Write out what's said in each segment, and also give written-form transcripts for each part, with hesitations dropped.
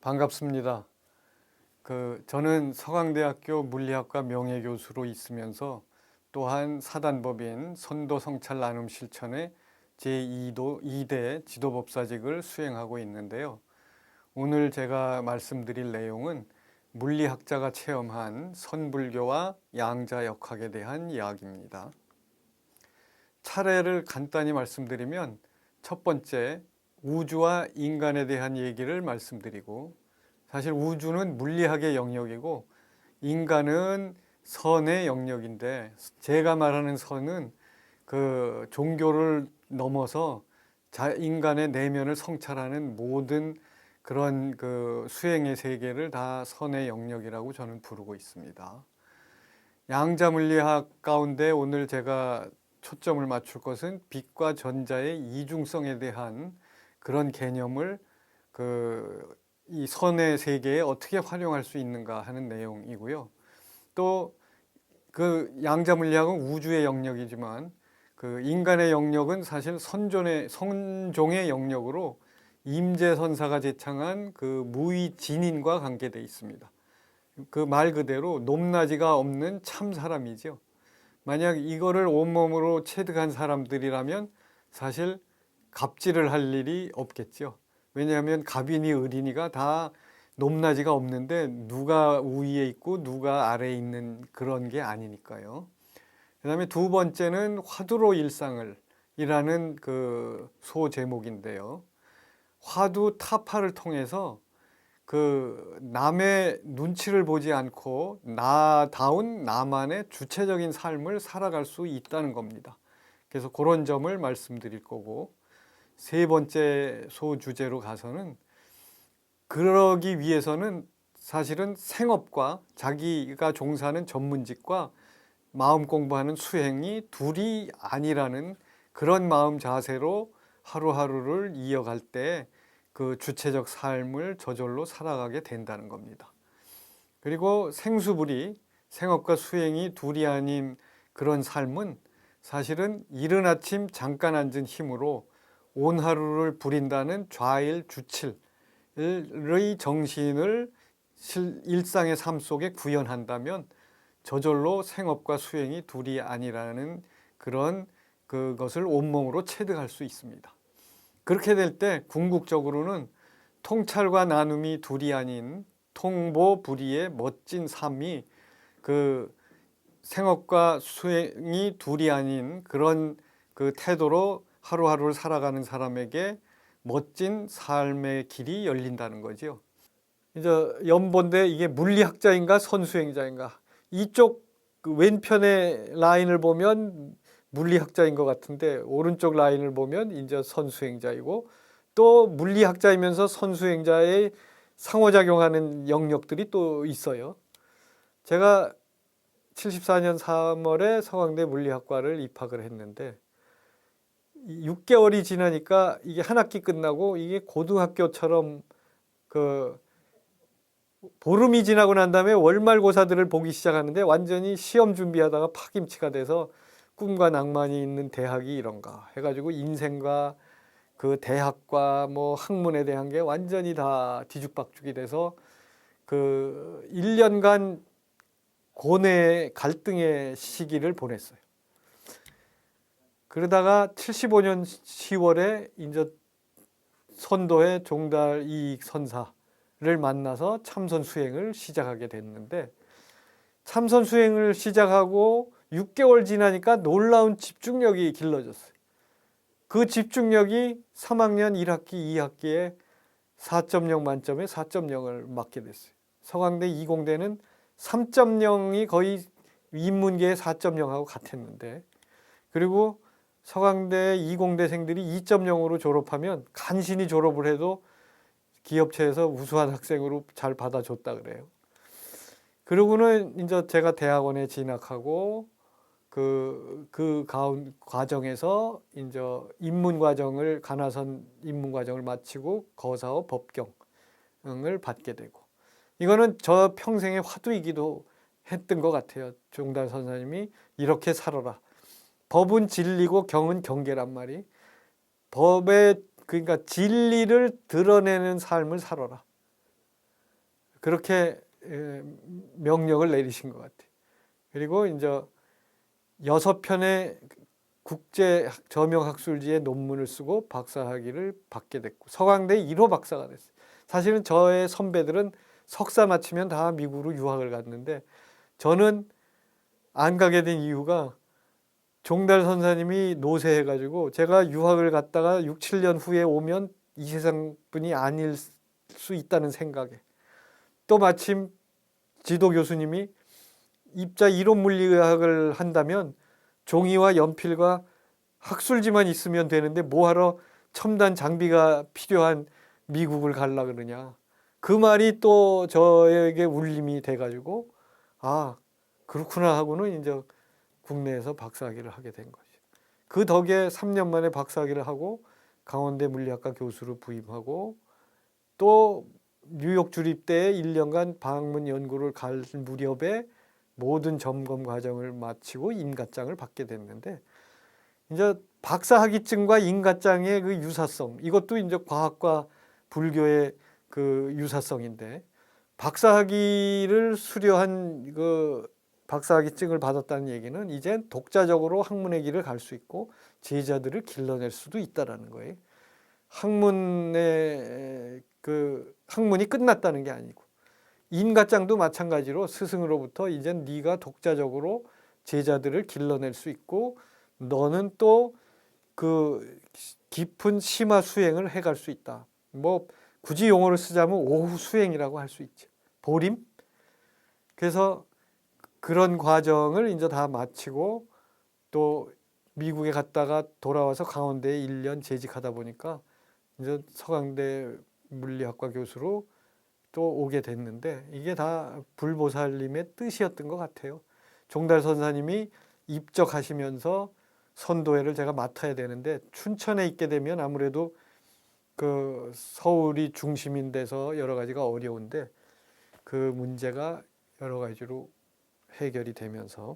반갑습니다. 저는 서강대학교 물리학과 명예교수로 있으면서 또한 사단법인 선도성찰 나눔 실천의 제2대 지도법사직을 수행하고 있는데요. 오늘 제가 말씀드릴 내용은 물리학자가 체험한 선불교와 양자역학에 대한 이야기입니다. 차례를 간단히 말씀드리면 첫 번째, 우주와 인간에 대한 얘기를 말씀드리고, 사실 우주는 물리학의 영역이고 인간은 선의 영역인데, 제가 말하는 선은 종교를 넘어서 인간의 내면을 성찰하는 모든 그런 수행의 세계를 다 선의 영역이라고 저는 부르고 있습니다. 양자 물리학 가운데 오늘 제가 초점을 맞출 것은 빛과 전자의 이중성에 대한 그런 개념을 이 선의 세계에 어떻게 활용할 수 있는가 하는 내용이고요. 또 양자 물리학은 우주의 영역이지만 인간의 영역은 사실 선종의 영역으로 임재선사가 제창한 무의진인과 관계되어 있습니다. 말 그대로 높낮이가 없는 참 사람이죠. 만약 이거를 온몸으로 체득한 사람들이라면 사실 갑질을 할 일이 없겠죠. 왜냐하면 갑이니 을이니가 다 높낮이가 없는데 누가 우위에 있고 누가 아래에 있는 그런 게 아니니까요. 그 다음에 두 번째는 화두로 일상을 이라는 소제목인데요. 화두 타파를 통해서 남의 눈치를 보지 않고 나다운 나만의 주체적인 삶을 살아갈 수 있다는 겁니다. 그래서 그런 점을 말씀드릴 거고, 세 번째 소주제로 가서는 그러기 위해서는 사실은 생업과 자기가 종사하는 전문직과 마음 공부하는 수행이 둘이 아니라는 그런 마음 자세로 하루하루를 이어갈 때 주체적 삶을 저절로 살아가게 된다는 겁니다. 그리고 생수불이 생업과 수행이 둘이 아닌 그런 삶은 사실은 이른 아침 잠깐 앉은 힘으로 온 하루를 부린다는 좌일주칠의 정신을 일상의 삶 속에 구현한다면 저절로 생업과 수행이 둘이 아니라는 그것을 온몸으로 체득할 수 있습니다. 그렇게 될 때 궁극적으로는 통찰과 나눔이 둘이 아닌 통보불이의 멋진 삶이 생업과 수행이 둘이 아닌 그런 태도로 하루하루를 살아가는 사람에게 멋진 삶의 길이 열린다는 거죠. 이제 연본데 이게 물리학자인가 선수행자인가? 이쪽 왼편의 라인을 보면 물리학자인 것 같은데 오른쪽 라인을 보면 이제 선수행자이고, 또 물리학자이면서 선수행자의 상호작용하는 영역들이 또 있어요. 제가 74년 3월에 서강대 물리학과를 입학을 했는데 6개월이 지나니까 이게 한 학기 끝나고 이게 고등학교처럼 보름이 지나고 난 다음에 월말고사들을 보기 시작하는데 완전히 시험 준비하다가 파김치가 돼서 꿈과 낭만이 있는 대학이 이런가 해가지고 인생과 대학과 뭐 학문에 대한 게 완전히 다 뒤죽박죽이 돼서 1년간 고뇌 갈등의 시기를 보냈어요. 그러다가 75년 10월에 이제 선도의 종달 이익 선사를 만나서 참선 수행을 시작하게 됐는데, 참선 수행을 시작하고 6개월 지나니까 놀라운 집중력이 길러졌어요. 그 집중력이 3학년 1학기, 2학기에 4.0 만점에 4.0을 맞게 됐어요. 서강대 이공대는 3.0이 거의 인문계의 4.0하고 같았는데, 그리고 서강대 이공대생들이 2.0으로 졸업하면 간신히 졸업을 해도 기업체에서 우수한 학생으로 잘 받아줬다 그래요. 그러고는 이제 제가 대학원에 진학하고 과정에서 이제 가나선 입문 과정을 마치고 거사업 법경을 받게 되고, 이거는 저 평생의 화두이기도 했던 것 같아요. 종달 선생님이 이렇게 살아라. 법은 진리고 경은 경계란 말이, 그러니까 진리를 드러내는 삶을 살아라. 그렇게 명령을 내리신 것 같아요. 그리고 이제 6편의 국제 저명학술지의 논문을 쓰고 박사학위를 받게 됐고 서강대 1호 박사가 됐어요. 사실은 저의 선배들은 석사 마치면 다 미국으로 유학을 갔는데 저는 안 가게 된 이유가 종달 선사님이 노쇠해가지고 제가 유학을 갔다가 6, 7년 후에 오면 이 세상 분이 아닐 수 있다는 생각에 또 마침 지도 교수님이 입자 이론 물리학을 한다면 종이와 연필과 학술지만 있으면 되는데 뭐하러 첨단 장비가 필요한 미국을 가려 그러냐. 그 말이 또 저에게 울림이 돼가지고 아 그렇구나 하고는 이제 국내에서 박사학위를 하게 된 거죠. 그 덕에 3년 만에 박사학위를 하고 강원대 물리학과 교수로 부임하고 또 뉴욕 주립대에 1년간 방문 연구를 갈 무렵에 모든 점검 과정을 마치고 인가장을 받게 됐는데 이제 박사학위증과 인가장의 그 유사성 이것도 이제 과학과 불교의 그 유사성인데 박사학위를 수료한 그 박사학위증을 받았다는 얘기는 이제 독자적으로 학문의 길을 갈 수 있고 제자들을 길러낼 수도 있다라는 거예요. 학문의 그 학문이 끝났다는 게 아니고 인가장도 마찬가지로 스승으로부터 이제 네가 독자적으로 제자들을 길러낼 수 있고 너는 또 그 깊은 심화 수행을 해갈 수 있다. 뭐 굳이 용어를 쓰자면 오후 수행이라고 할 수 있죠. 보림. 그래서 그런 과정을 이제 다 마치고 또 미국에 갔다가 돌아와서 강원대에 1년 재직하다 보니까 이제 서강대 물리학과 교수로 또 오게 됐는데 이게 다 불보살님의 뜻이었던 것 같아요. 종달 선사님이 입적하시면서 선도회를 제가 맡아야 되는데 춘천에 있게 되면 아무래도 그 서울이 중심인 데서 여러 가지가 어려운데 그 문제가 여러 가지로 해결이 되면서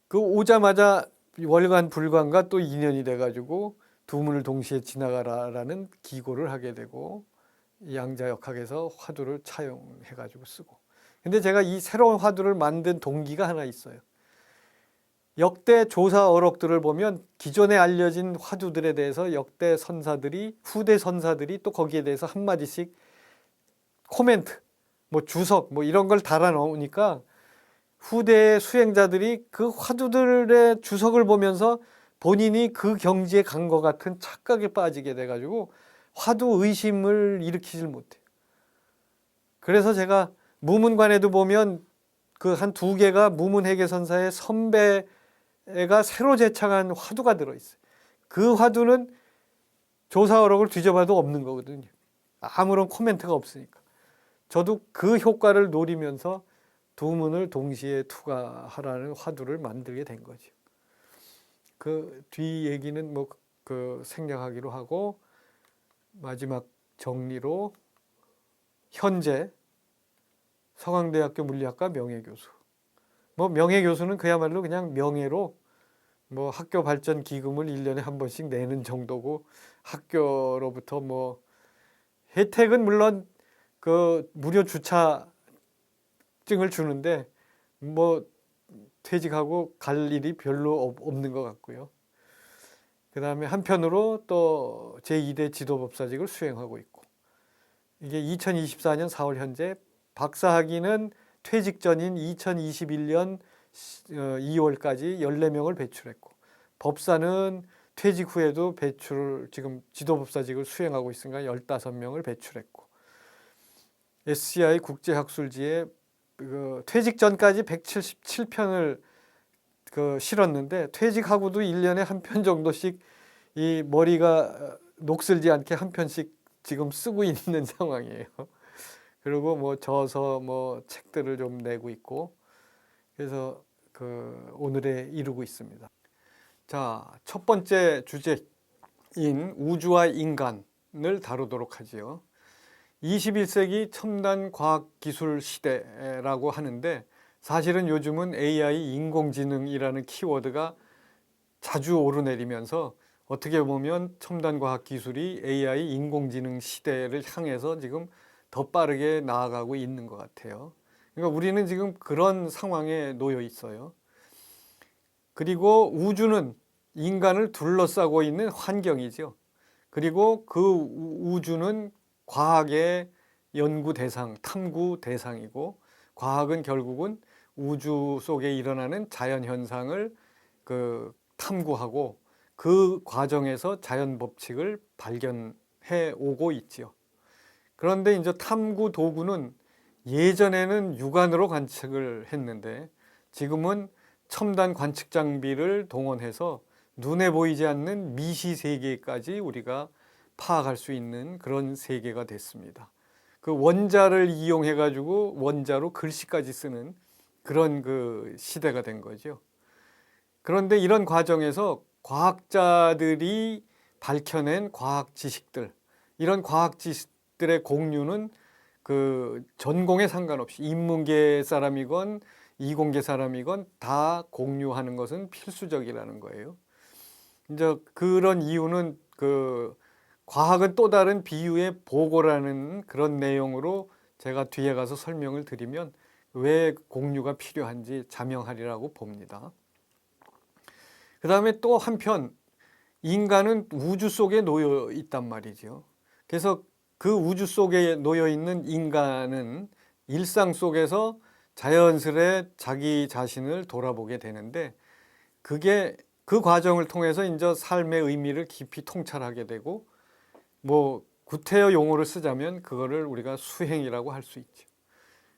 그 오자마자 월간 불관과 또 인연이 돼가지고 두 문을 동시에 지나가라라는 기고를 하게 되고 양자역학에서 화두를 차용해가지고 쓰고 근데 제가 이 새로운 화두를 만든 동기가 하나 있어요. 역대 조사 어록들을 보면 기존에 알려진 화두들에 대해서 역대 선사들이 후대 선사들이 또 거기에 대해서 한마디씩 코멘트 뭐 주석 뭐 이런 걸 달아 놓으니까 후대 수행자들이 그 화두들의 주석을 보면서 본인이 그 경지에 간 것 같은 착각에 빠지게 돼가지고 화두 의심을 일으키질 못해요. 그래서 제가 무문관에도 보면 그 한 2개가 무문회계선사의 선배가 새로 제창한 화두가 들어있어요. 그 화두는 조사 어록을 뒤져봐도 없는 거거든요. 아무런 코멘트가 없으니까. 저도 그 효과를 노리면서 두 문을 동시에 투과하라는 화두를 만들게 된 거죠. 그 뒤 얘기는 뭐 그 생략하기로 하고 마지막 정리로 현재 서강대학교 물리학과 명예교수. 뭐 명예교수는 그야말로 그냥 명예로 뭐 학교 발전 기금을 1년에 한 번씩 내는 정도고 학교로부터 뭐 혜택은 물론 그 무료 주차증을 주는데 뭐 퇴직하고 갈 일이 별로 없는 것 같고요. 그 다음에 한편으로 또 제2대 지도법사직을 수행하고 있고 이게 2024년 4월 현재 박사학위는 퇴직 전인 2021년 2월까지 14명을 배출했고 법사는 퇴직 후에도 지금 지도법사직을 수행하고 있으니까 15명을 배출했고 SCI 국제학술지에 그 퇴직 전까지 177편을 그 실었는데 퇴직하고도 1년에 한 편 정도씩 이 머리가 녹슬지 않게 한 편씩 지금 쓰고 있는 상황이에요. 그리고 뭐 저서 뭐 책들을 좀 내고 있고 그래서 그 오늘에 이르고 있습니다. 자, 첫 번째 주제인 우주와 인간을 다루도록 하지요. 21세기 첨단 과학기술 시대라고 하는데 사실은 요즘은 AI 인공지능이라는 키워드가 자주 오르내리면서 어떻게 보면 첨단 과학기술이 AI 인공지능 시대를 향해서 지금 더 빠르게 나아가고 있는 것 같아요. 그러니까 우리는 지금 그런 상황에 놓여 있어요. 그리고 우주는 인간을 둘러싸고 있는 환경이죠. 그리고 그 우주는 과학의 연구 대상, 탐구 대상이고, 과학은 결국은 우주 속에 일어나는 자연 현상을 탐구하고 그 과정에서 자연 법칙을 발견해 오고 있지요. 그런데 이제 탐구 도구는 예전에는 육안으로 관측을 했는데 지금은 첨단 관측 장비를 동원해서 눈에 보이지 않는 미시 세계까지 우리가 파악할 수 있는 그런 세계가 됐습니다. 그 원자를 이용해 가지고 원자로 글씨까지 쓰는 그런 그 시대가 된 거죠. 그런데 이런 과정에서 과학자들이 밝혀낸 과학 지식들, 이런 과학 지식들의 공유는 그 전공에 상관없이 인문계 사람이건 이공계 사람이건 다 공유하는 것은 필수적이라는 거예요. 이제 그런 이유는 그 과학은 또 다른 비유의 보고라는 그런 내용으로 제가 뒤에 가서 설명을 드리면 왜 공유가 필요한지 자명하리라고 봅니다. 그 다음에 또 한편 인간은 우주 속에 놓여 있단 말이죠. 그래서 그 우주 속에 놓여 있는 인간은 일상 속에서 자연스레 자기 자신을 돌아보게 되는데 그게 그 과정을 통해서 이제 삶의 의미를 깊이 통찰하게 되고 뭐 구태여 용어를 쓰자면 그거를 우리가 수행이라고 할 수 있죠.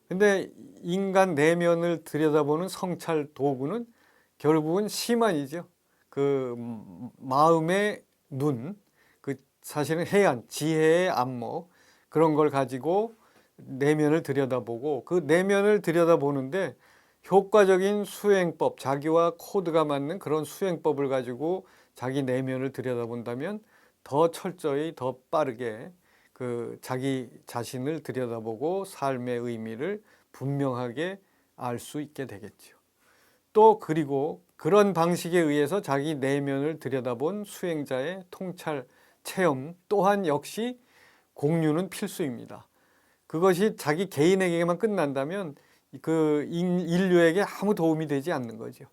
근데 인간 내면을 들여다보는 성찰 도구는 결국은 시만이죠. 그 마음의 눈, 그 사실은 해안, 지혜의 안목 그런 걸 가지고 내면을 들여다보고 그 내면을 들여다보는데 효과적인 수행법, 자기와 코드가 맞는 그런 수행법을 가지고 자기 내면을 들여다본다면 더 철저히 더 빠르게 그 자기 자신을 들여다보고 삶의 의미를 분명하게 알 수 있게 되겠죠. 또 그리고 그런 방식에 의해서 자기 내면을 들여다본 수행자의 통찰 체험 또한 역시 공유는 필수입니다. 그것이 자기 개인에게만 끝난다면 그 인류에게 아무 도움이 되지 않는 거죠.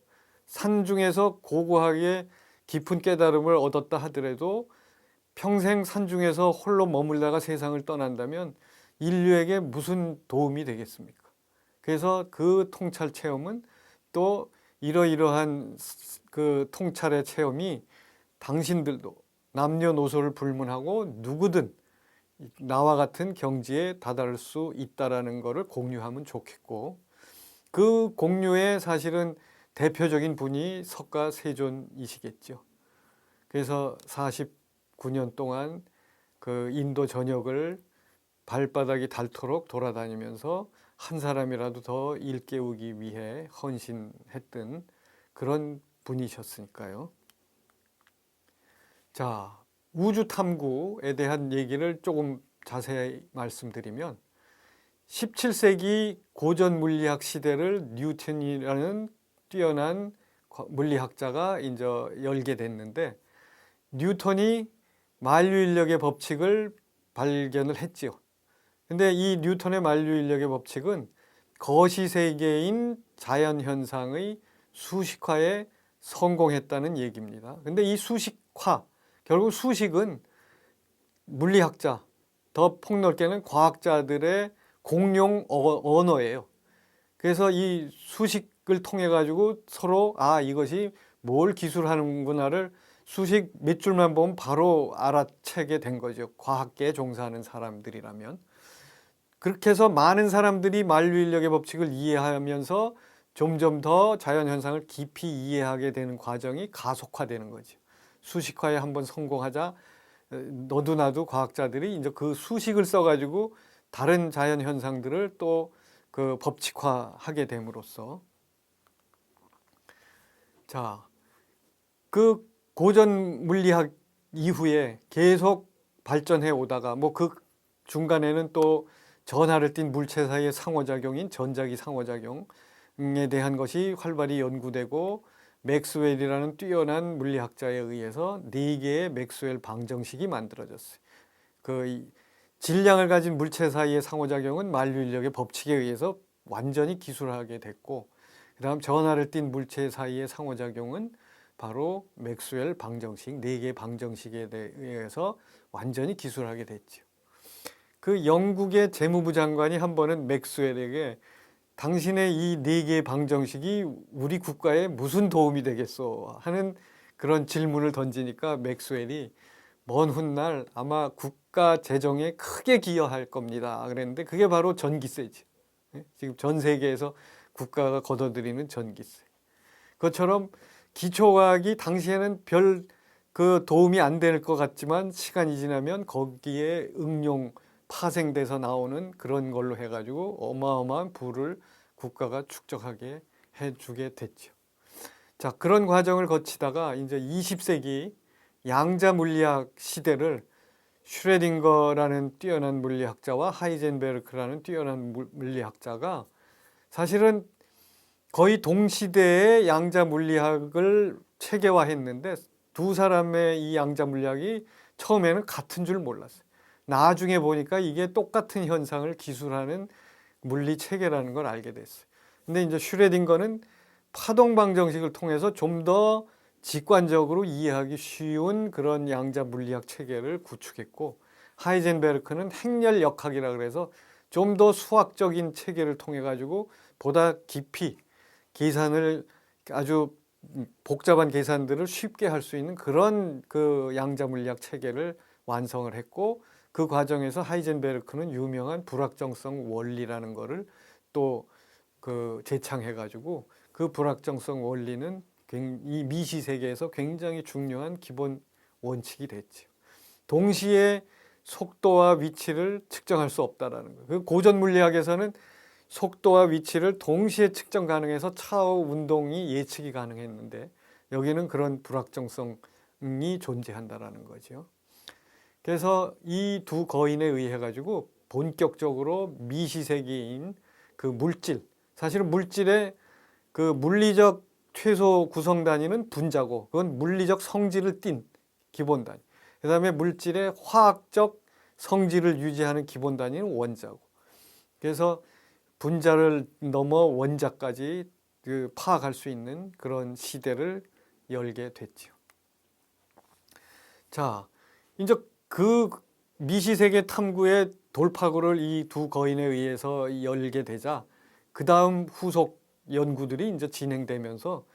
산중에서 고고하게 깊은 깨달음을 얻었다 하더라도 평생 산중에서 홀로 머물다가 세상을 떠난다면 인류에게 무슨 도움이 되겠습니까? 그래서 그 통찰 체험은 또 이러이러한 그 통찰의 체험이 당신들도 남녀노소를 불문하고 누구든 나와 같은 경지에 다다를 수 있다라는 것을 공유하면 좋겠고 그 공유의 사실은 대표적인 분이 석가세존이시겠죠. 그래서 49년 동안 그 인도 전역을 발바닥이 닳도록 돌아다니면서 한 사람이라도 더 일깨우기 위해 헌신했던 그런 분이셨으니까요. 자, 우주 탐구에 대한 얘기를 조금 자세히 말씀드리면 17세기 고전 물리학 시대를 뉴턴이라는 뛰어난 물리학자가 이제 열게 됐는데 뉴턴이 만류인력의 법칙을 발견을 했지요. 근데 이 뉴턴의 만류인력의 법칙은 거시세계인 자연현상의 수식화에 성공했다는 얘기입니다. 근데 이 수식화, 결국 수식은 물리학자, 더 폭넓게는 과학자들의 공용 언어예요. 그래서 이 수식을 통해 가지고 서로 이것이 뭘 기술하는구나를 수식 몇 줄만 보면 바로 알아채게 된 거죠. 과학계에 종사하는 사람들이라면. 그렇게 해서 많은 사람들이 만류인력의 법칙을 이해하면서 점점 더 자연현상을 깊이 이해하게 되는 과정이 가속화되는 거죠. 수식화에 한번 성공하자 너도 나도 과학자들이 이제 그 수식을 써가지고 다른 자연현상들을 또 그 법칙화하게 됨으로써 자, 그 고전 물리학 이후에 계속 발전해 오다가 뭐 그 중간에는 또 전하를 띤 물체 사이의 상호작용인 전자기 상호작용에 대한 것이 활발히 연구되고 맥스웰이라는 뛰어난 물리학자에 의해서 4개의 맥스웰 방정식이 만들어졌어요. 그 질량을 가진 물체 사이의 상호작용은 만류인력의 법칙에 의해서 완전히 기술하게 됐고, 그 다음 전하를 띤 물체 사이의 상호작용은 바로 맥스웰 방정식, 네 개의 방정식에 의해서 완전히 기술하게 됐죠. 그 영국의 재무부 장관이 한 번은 맥스웰에게 당신의 이 네 개의 방정식이 우리 국가에 무슨 도움이 되겠소 하는 그런 질문을 던지니까 맥스웰이 먼 훗날 아마 국가 재정에 크게 기여할 겁니다 그랬는데, 그게 바로 전기세죠. 지금 전 세계에서 국가가 걷어들이는 전기세. 그것처럼 기초과학이 당시에는 별 그 도움이 안 될 것 같지만 시간이 지나면 거기에 응용 파생돼서 나오는 그런 걸로 해가지고 어마어마한 부를 국가가 축적하게 해주게 됐죠. 자, 그런 과정을 거치다가 이제 20세기 양자 물리학 시대를 슈레딩거라는 뛰어난 물리학자와 하이젠베르크라는 뛰어난 물리학자가 사실은 거의 동시대에 양자 물리학을 체계화했는데, 두 사람의 이 양자 물리학이 처음에는 같은 줄 몰랐어요. 나중에 보니까 이게 똑같은 현상을 기술하는 물리 체계라는 걸 알게 됐어요. 근데 이제 슈레딩거는 파동 방정식을 통해서 좀 더 직관적으로 이해하기 쉬운 그런 양자 물리학 체계를 구축했고, 하이젠베르크는 행렬 역학이라 그래서 좀 더 수학적인 체계를 통해 가지고 보다 깊이 계산을, 아주 복잡한 계산들을 쉽게 할 수 있는 그런 그 양자 물리학 체계를 완성을 했고, 그 과정에서 하이젠베르크는 유명한 불확정성 원리라는 거를 또 그 제창해 가지고, 그 불확정성 원리는 이 미시 세계에서 굉장히 중요한 기본 원칙이 됐죠. 동시에 속도와 위치를 측정할 수 없다라는 거예요. 그 고전 물리학에서는 속도와 위치를 동시에 측정 가능해서 차후 운동이 예측이 가능했는데, 여기는 그런 불확정성이 존재한다라는 거죠. 그래서 이 두 거인에 의해 가지고 본격적으로 미시세계인 그 물질, 사실은 물질의 그 물리적 최소 구성 단위는 분자고, 그건 물리적 성질을 띤 기본 단위. 그 다음에 물질의 화학적 성질을 유지하는 기본 단위는 원자고. 그래서 분자를 넘어 원자까지 그 파악할 수 있는 그런 시대를 열게 됐죠. 자, 이제 그 미시세계 탐구의 돌파구를 이 두 거인에 의해서 열게 되자, 그 다음 후속 연구들이 이제 진행되면서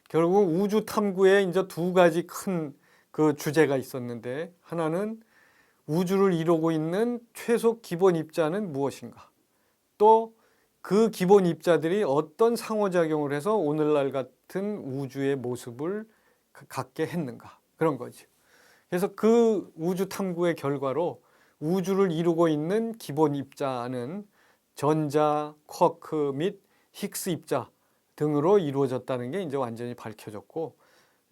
결국 우주 탐구에 이제 두 가지 큰 그 주제가 있었는데, 하나는 우주를 이루고 있는 최소 기본 입자는 무엇인가, 또 그 기본 입자들이 어떤 상호작용을 해서 오늘날 같은 우주의 모습을 갖게 했는가, 그런 거죠. 그래서 그 우주 탐구의 결과로 우주를 이루고 있는 기본 입자는 전자, 쿼크 및 힉스 입자 등으로 이루어졌다는 게 이제 완전히 밝혀졌고,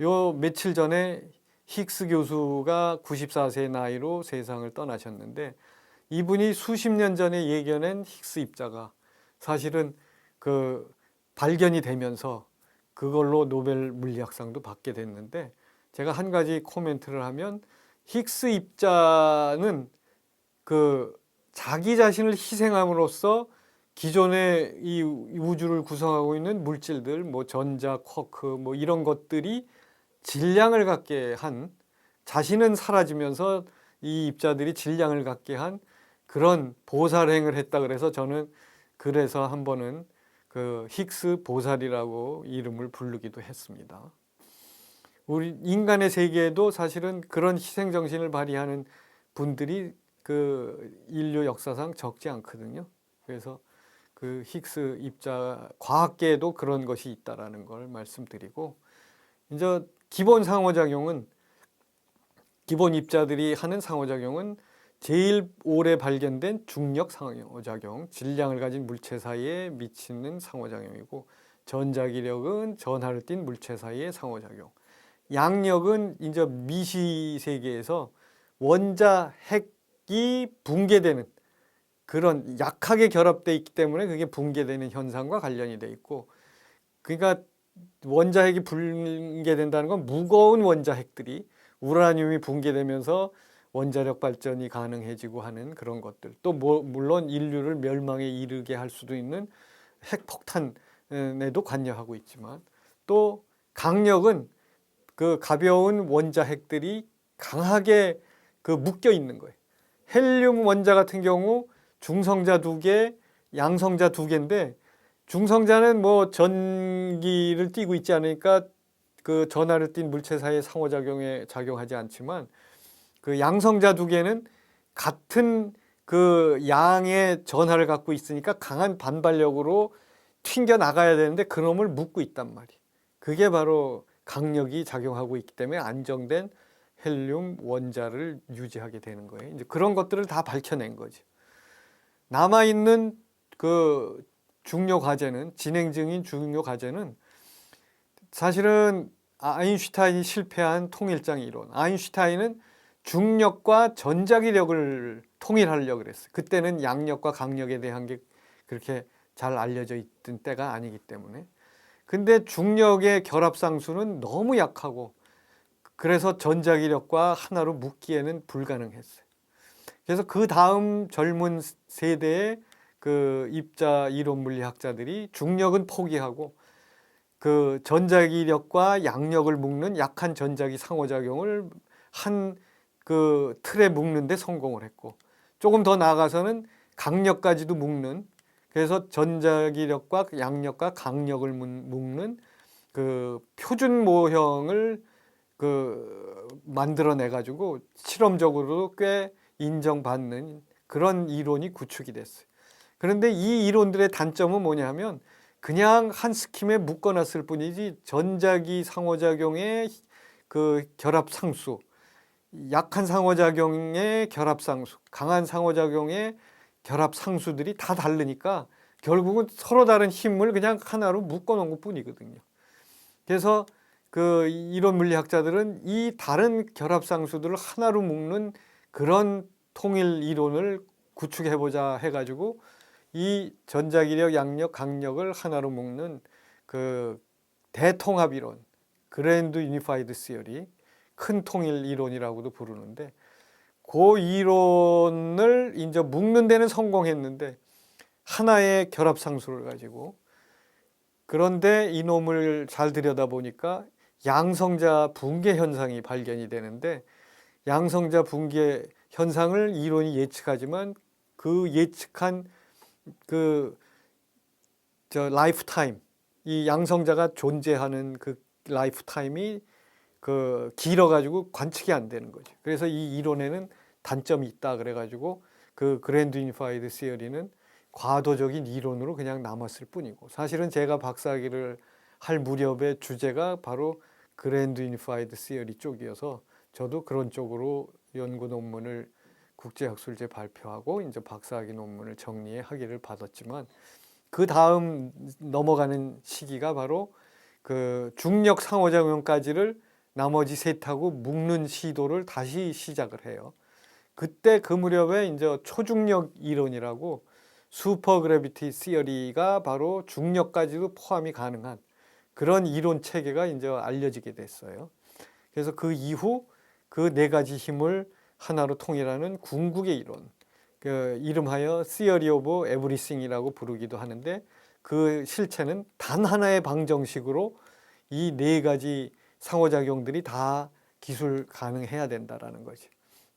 요 며칠 전에 힉스 교수가 94세 나이로 세상을 떠나셨는데, 이분이 수십 년 전에 예견한 힉스 입자가 사실은 그 발견이 되면서 그걸로 노벨 물리학상도 받게 됐는데, 제가 한 가지 코멘트를 하면, 힉스 입자는 그 자기 자신을 희생함으로써 기존의 이 우주를 구성하고 있는 물질들, 뭐 전자, 쿼크, 뭐 이런 것들이 질량을 갖게 한, 자신은 사라지면서 이 입자들이 질량을 갖게 한 그런 보살행을 했다 그래서, 저는 그래서 한 번은 그 힉스 보살이라고 이름을 부르기도 했습니다. 우리 인간의 세계에도 사실은 그런 희생 정신을 발휘하는 분들이 그 인류 역사상 적지 않거든요. 그래서 그 힉스 입자, 과학계에도 그런 것이 있다라는 걸 말씀드리고, 이제 기본 상호작용은, 기본 입자들이 하는 상호작용은 제일 오래 발견된 중력 상호작용, 질량을 가진 물체 사이에 미치는 상호작용이고, 전자기력은 전하를 띤 물체 사이의 상호작용, 양력은 이제 미시 세계에서 원자 핵이 붕괴되는, 그런 약하게 결합되어 있기 때문에 그게 붕괴되는 현상과 관련이 돼 있고, 그러니까 원자핵이 붕괴된다는 건 무거운 원자핵들이, 우라늄이 붕괴되면서 원자력 발전이 가능해지고 하는 그런 것들. 또 물론 인류를 멸망에 이르게 할 수도 있는 핵폭탄에도 관여하고 있지만, 또 강력은 그 가벼운 원자핵들이 강하게 그 묶여 있는 거예요. 헬륨 원자 같은 경우 중성자 2개, 양성자 2개인데, 중성자는 뭐 전기를 띠고 있지 않으니까 그 전하를 띤 물체 사이의 상호작용에 작용하지 않지만, 그 양성자 2개는 같은 그 양의 전하를 갖고 있으니까 강한 반발력으로 튕겨 나가야 되는데 그놈을 묶고 있단 말이에요. 그게 바로 강력이 작용하고 있기 때문에 안정된 헬륨 원자를 유지하게 되는 거예요. 이제 그런 것들을 다 밝혀낸 거죠. 남아있는 그 중요 과제는, 진행 중인 중요 과제는 사실은 아인슈타인이 실패한 통일장 이론. 아인슈타인은 중력과 전자기력을 통일하려고 그랬어요. 그때는 양력과 강력에 대한 게 그렇게 잘 알려져 있던 때가 아니기 때문에. 근데 중력의 결합상수는 너무 약하고, 그래서 전자기력과 하나로 묶기에는 불가능했어요. 그래서 그 다음 젊은 세대의 그 입자 이론 물리학자들이 중력은 포기하고 그 전자기력과 양력을 묶는 약한 전자기 상호작용을 한 그 틀에 묶는 데 성공을 했고, 조금 더 나아가서는 강력까지도 묶는, 그래서 전자기력과 양력과 강력을 묶는 그 표준 모형을 그 만들어내 가지고 실험적으로 꽤 인정받는 그런 이론이 구축이 됐어요. 그런데 이 이론들의 단점은 뭐냐면 그냥 한 스킴에 묶어놨을 뿐이지, 전자기 상호작용의 그 결합상수, 약한 상호작용의 결합상수, 강한 상호작용의 결합상수들이 다 다르니까 결국은 서로 다른 힘을 그냥 하나로 묶어놓은 것 뿐이거든요. 그래서 그 이론 물리학자들은 이 다른 결합상수들을 하나로 묶는 그런 통일 이론을 구축해보자 해가지고 이 전자기력, 양력, 강력을 하나로 묶는 그 대통합 이론, 그랜드 유니파이드 시어리, 큰 통일 이론이라고도 부르는데, 그 이론을 이제 묶는 데는 성공했는데 하나의 결합상수를 가지고, 그런데 이놈을 잘 들여다보니까 양성자 붕괴 현상이 발견이 되는데, 양성자 붕괴 현상을 이론이 예측하지만 그 예측한 그 라이프 타임, 이 양성자가 존재하는 그 라이프 타임이 그 길어가지고 관측이 안 되는 거죠. 그래서 이 이론에는 단점이 있다 그래가지고 그 그랜드 유니파이드 시어리는 과도적인 이론으로 그냥 남았을 뿐이고, 사실은 제가 박사학위를 할 무렵의 주제가 바로 그랜드 유니파이드 시어리 쪽이어서 저도 그런 쪽으로 연구 논문을 국제학술제 발표하고 이제 박사학위 논문을 정리해 학위를 받았지만, 그 다음 넘어가는 시기가 바로 그 중력 상호작용까지를 나머지 셋하고 묶는 시도를 다시 시작을 해요. 그때 그 무렵에 이제 초중력 이론이라고, 슈퍼 그래비티 시어리가 바로 중력까지도 포함이 가능한 그런 이론 체계가 이제 알려지게 됐어요. 그래서 그 이후 그 네 가지 힘을 하나로 통일하는 궁극의 이론, 그 이름하여 Theory of Everything이라고 부르기도 하는데, 그 실체는 단 하나의 방정식으로 이 네 가지 상호작용들이 다 기술 가능해야 된다라는 거지.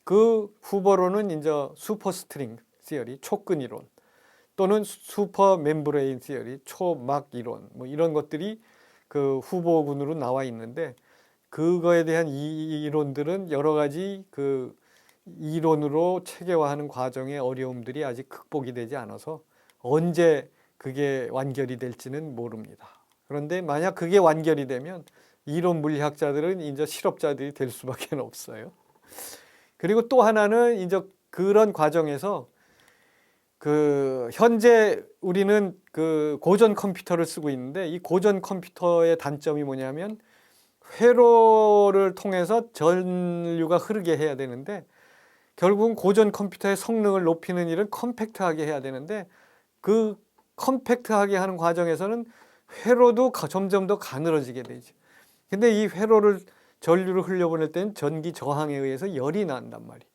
그 후보로는 이제 슈퍼스트링 시어리, 초근 이론, 또는 슈퍼 멤브레인 시어리, 초막 이론, 뭐 이런 것들이 그 후보군으로 나와 있는데, 그거에 대한 이 이론들은 여러 가지 그 이론으로 체계화하는 과정의 어려움들이 아직 극복이 되지 않아서 언제 그게 완결이 될지는 모릅니다. 그런데 만약 그게 완결이 되면 이론 물리학자들은 이제 실업자들이 될 수밖에 없어요. 그리고 또 하나는 이제 그런 과정에서 그 현재 우리는 그 고전 컴퓨터를 쓰고 있는데, 이 고전 컴퓨터의 단점이 뭐냐면 회로를 통해서 전류가 흐르게 해야 되는데, 결국은 고전 컴퓨터의 성능을 높이는 일은 컴팩트하게 해야 되는데, 그 컴팩트하게 하는 과정에서는 회로도 점점 더 가늘어지게 되죠. 근데 이 회로를 전류를 흘려보낼 때는 전기 저항에 의해서 열이 난단 말이에요.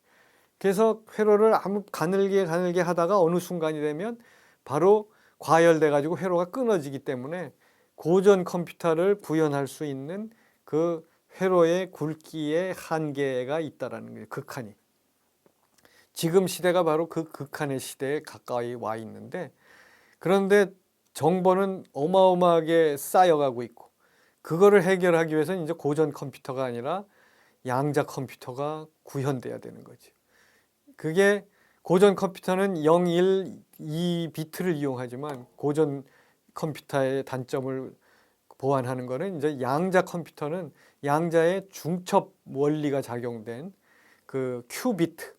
그래서 회로를 아무 가늘게 하다가 어느 순간이 되면 바로 과열돼 가지고 회로가 끊어지기 때문에 고전 컴퓨터를 구현할 수 있는 그 회로의 굵기의 한계가 있다라는 거예요. 극한이. 지금 시대가 바로 그 극한의 시대에 가까이 와 있는데, 그런데 정보는 어마어마하게 쌓여가고 있고, 그거를 해결하기 위해서는 이제 고전 컴퓨터가 아니라 양자 컴퓨터가 구현돼야 되는 거지. 그게 고전 컴퓨터는 0, 1, 2비트를 이용하지만 고전 컴퓨터의 단점을 보완하는 거는 이제 양자 컴퓨터는 양자의 중첩 원리가 작용된 그 큐비트,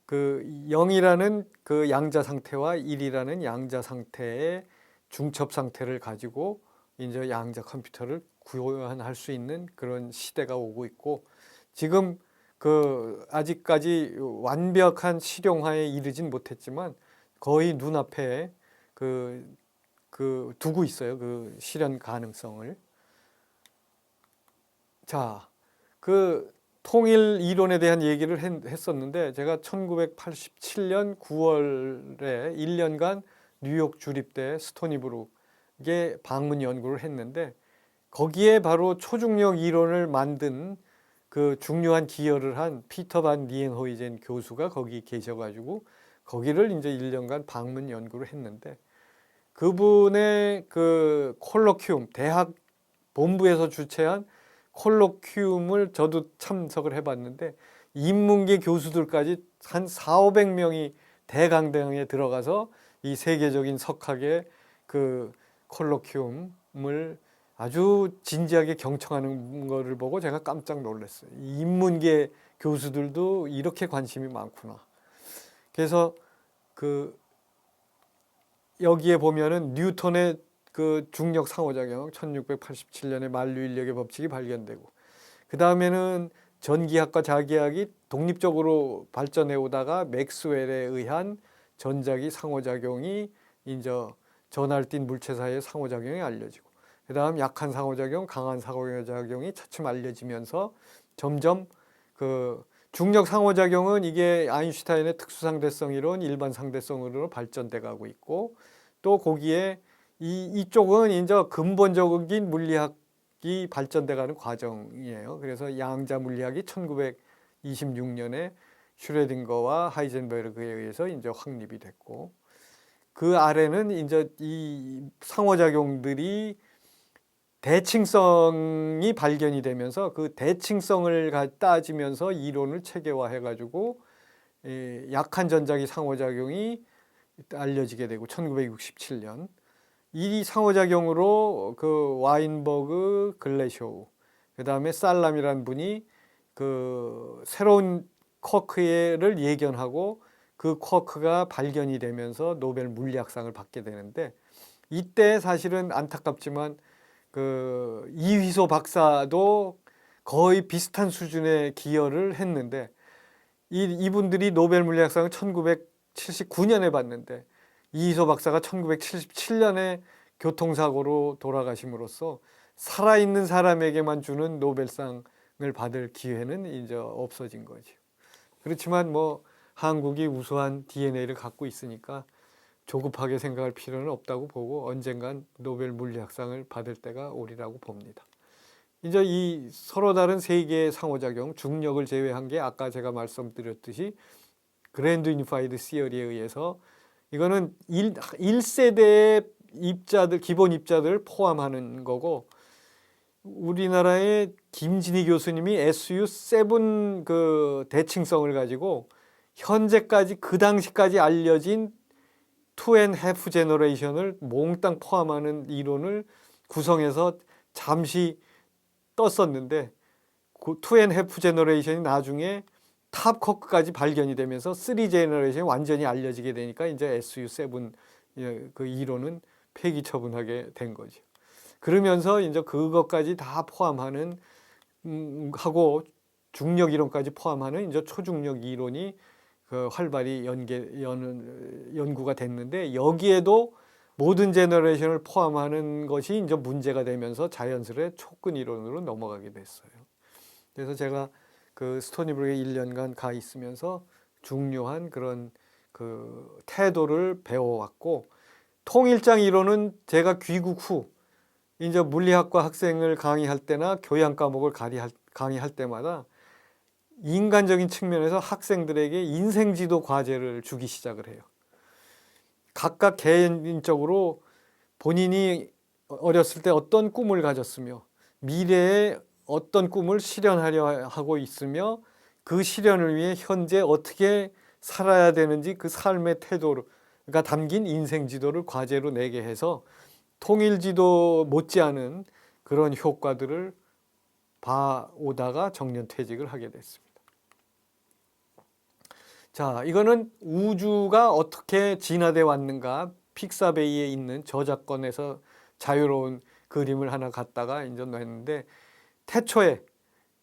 그 0이라는 그 양자 상태와 1이라는 양자 상태의 중첩 상태를 가지고 이제 양자 컴퓨터를 구현할 수 있는 그런 시대가 오고 있고, 지금 그 아직까지 완벽한 실용화에 이르진 못했지만 거의 눈앞에 두고 있어요. 그 실현 가능성을. 자, 그 통일 이론에 대한 얘기를 했었는데, 제가 1987년 9월에 1년간 뉴욕 주립대 스토니브룩에 방문 연구를 했는데, 거기에 바로 초중력 이론을 만든 그 중요한 기여를 한 피터 반 니엔호이젠 교수가 거기 계셔가지고 거기를 이제 1년간 방문 연구를 했는데, 그분의 그 콜로퀴움, 대학 본부에서 주최한 콜로퀴움을 저도 참석을 해봤는데, 인문계 교수들까지 한 4,500명이 대강당에 들어가서 이 세계적인 석학의 그 콜로퀴움을 아주 진지하게 경청하는 거를 보고 제가 깜짝 놀랐어요. 인문계 교수들도 이렇게 관심이 많구나. 그래서 그 여기에 보면은 뉴턴의 그 중력 상호작용 1687년에 만류인력의 법칙이 발견되고, 그 다음에는 전기학과 자기학이 독립적으로 발전해 오다가 맥스웰에 의한 전자기 상호작용이 이제 전하를 띤 물체 사이의 상호작용이 알려지고, 그 다음 약한 상호작용, 강한 상호작용이 차츰 알려지면서 점점 그 중력 상호작용은 이게 아인슈타인의 특수상대성 이론, 일반 상대성으로 발전돼 가고 있고, 또 거기에 이쪽은 이제 근본적인 물리학이 발전돼 가는 과정이에요. 그래서 양자 물리학이 1926년에 슈레딩거와 하이젠베르그에 의해서 이제 확립이 됐고, 그 아래는 이제 이 상호작용들이 대칭성이 발견이 되면서 그 대칭성을 따지면서 이론을 체계화해 가지고 약한 전자기 상호작용이 알려지게 되고, 1967년 이 상호작용으로 그 와인버그, 글래쇼우, 그 다음에 살람이라는 분이 그 새로운 쿼크를 예견하고 그 쿼크가 발견이 되면서 노벨 물리학상을 받게 되는데, 이때 사실은 안타깝지만 그 이휘소 박사도 거의 비슷한 수준의 기여를 했는데, 이분들이 노벨 물리학상을 1979년에 받는데 이휘소 박사가 1977년에 교통사고로 돌아가심으로써 살아있는 사람에게만 주는 노벨상을 받을 기회는 이제 없어진 거죠. 그렇지만 뭐 한국이 우수한 DNA를 갖고 있으니까 조급하게 생각할 필요는 없다고 보고, 언젠간 노벨 물리학상을 받을 때가 오리라고 봅니다. 이제 이 서로 다른 세 개의 상호작용, 중력을 제외한 게 아까 제가 말씀드렸듯이 그랜드 유니파이드 시어리에 의해서 이거는 1세대의 입자들, 기본 입자들을 포함하는 거고, 우리나라의 김진희 교수님이 SU7 그 대칭성을 가지고 현재까지 그 당시까지 알려진 2.5 제너레이션을 몽땅 포함하는 이론을 구성해서 잠시 떴었는데, 그 2.5 제너레이션이 나중에 탑 쿼크까지 발견이 되면서 3 제너레이션이 완전히 알려지게 되니까 이제 SU7 그 이론은 폐기 처분하게 된 거죠. 그러면서 이제 그것까지 다 포함하는 하고 중력 이론까지 포함하는 이제 초중력 이론이 그 활발히 연구가 됐는데, 여기에도 모든 제너레이션을 포함하는 것이 이제 문제가 되면서 자연스레 촉근 이론으로 넘어가게 됐어요. 그래서 제가 그 스토니브룩에 1년간 가 있으면서 중요한 그런 그 태도를 배워왔고, 통일장 이론은 제가 귀국 후 이제 물리학과 학생을 강의할 때나 교양 과목을 강의할 때마다 인간적인 측면에서 학생들에게 인생지도 과제를 주기 시작을 해요. 각각 개인적으로 본인이 어렸을 때 어떤 꿈을 가졌으며 미래에 어떤 꿈을 실현하려 하고 있으며 그 실현을 위해 현재 어떻게 살아야 되는지 그 삶의 태도가 담긴 인생지도를 과제로 내게 해서 통일지도 못지않은 그런 효과들을 봐오다가 정년퇴직을 하게 됐습니다. 자, 이거는 우주가 어떻게 진화되어 왔는가, 픽사베이에 있는 저작권에서 자유로운 그림을 하나 갖다가 이제 냈는데, 태초에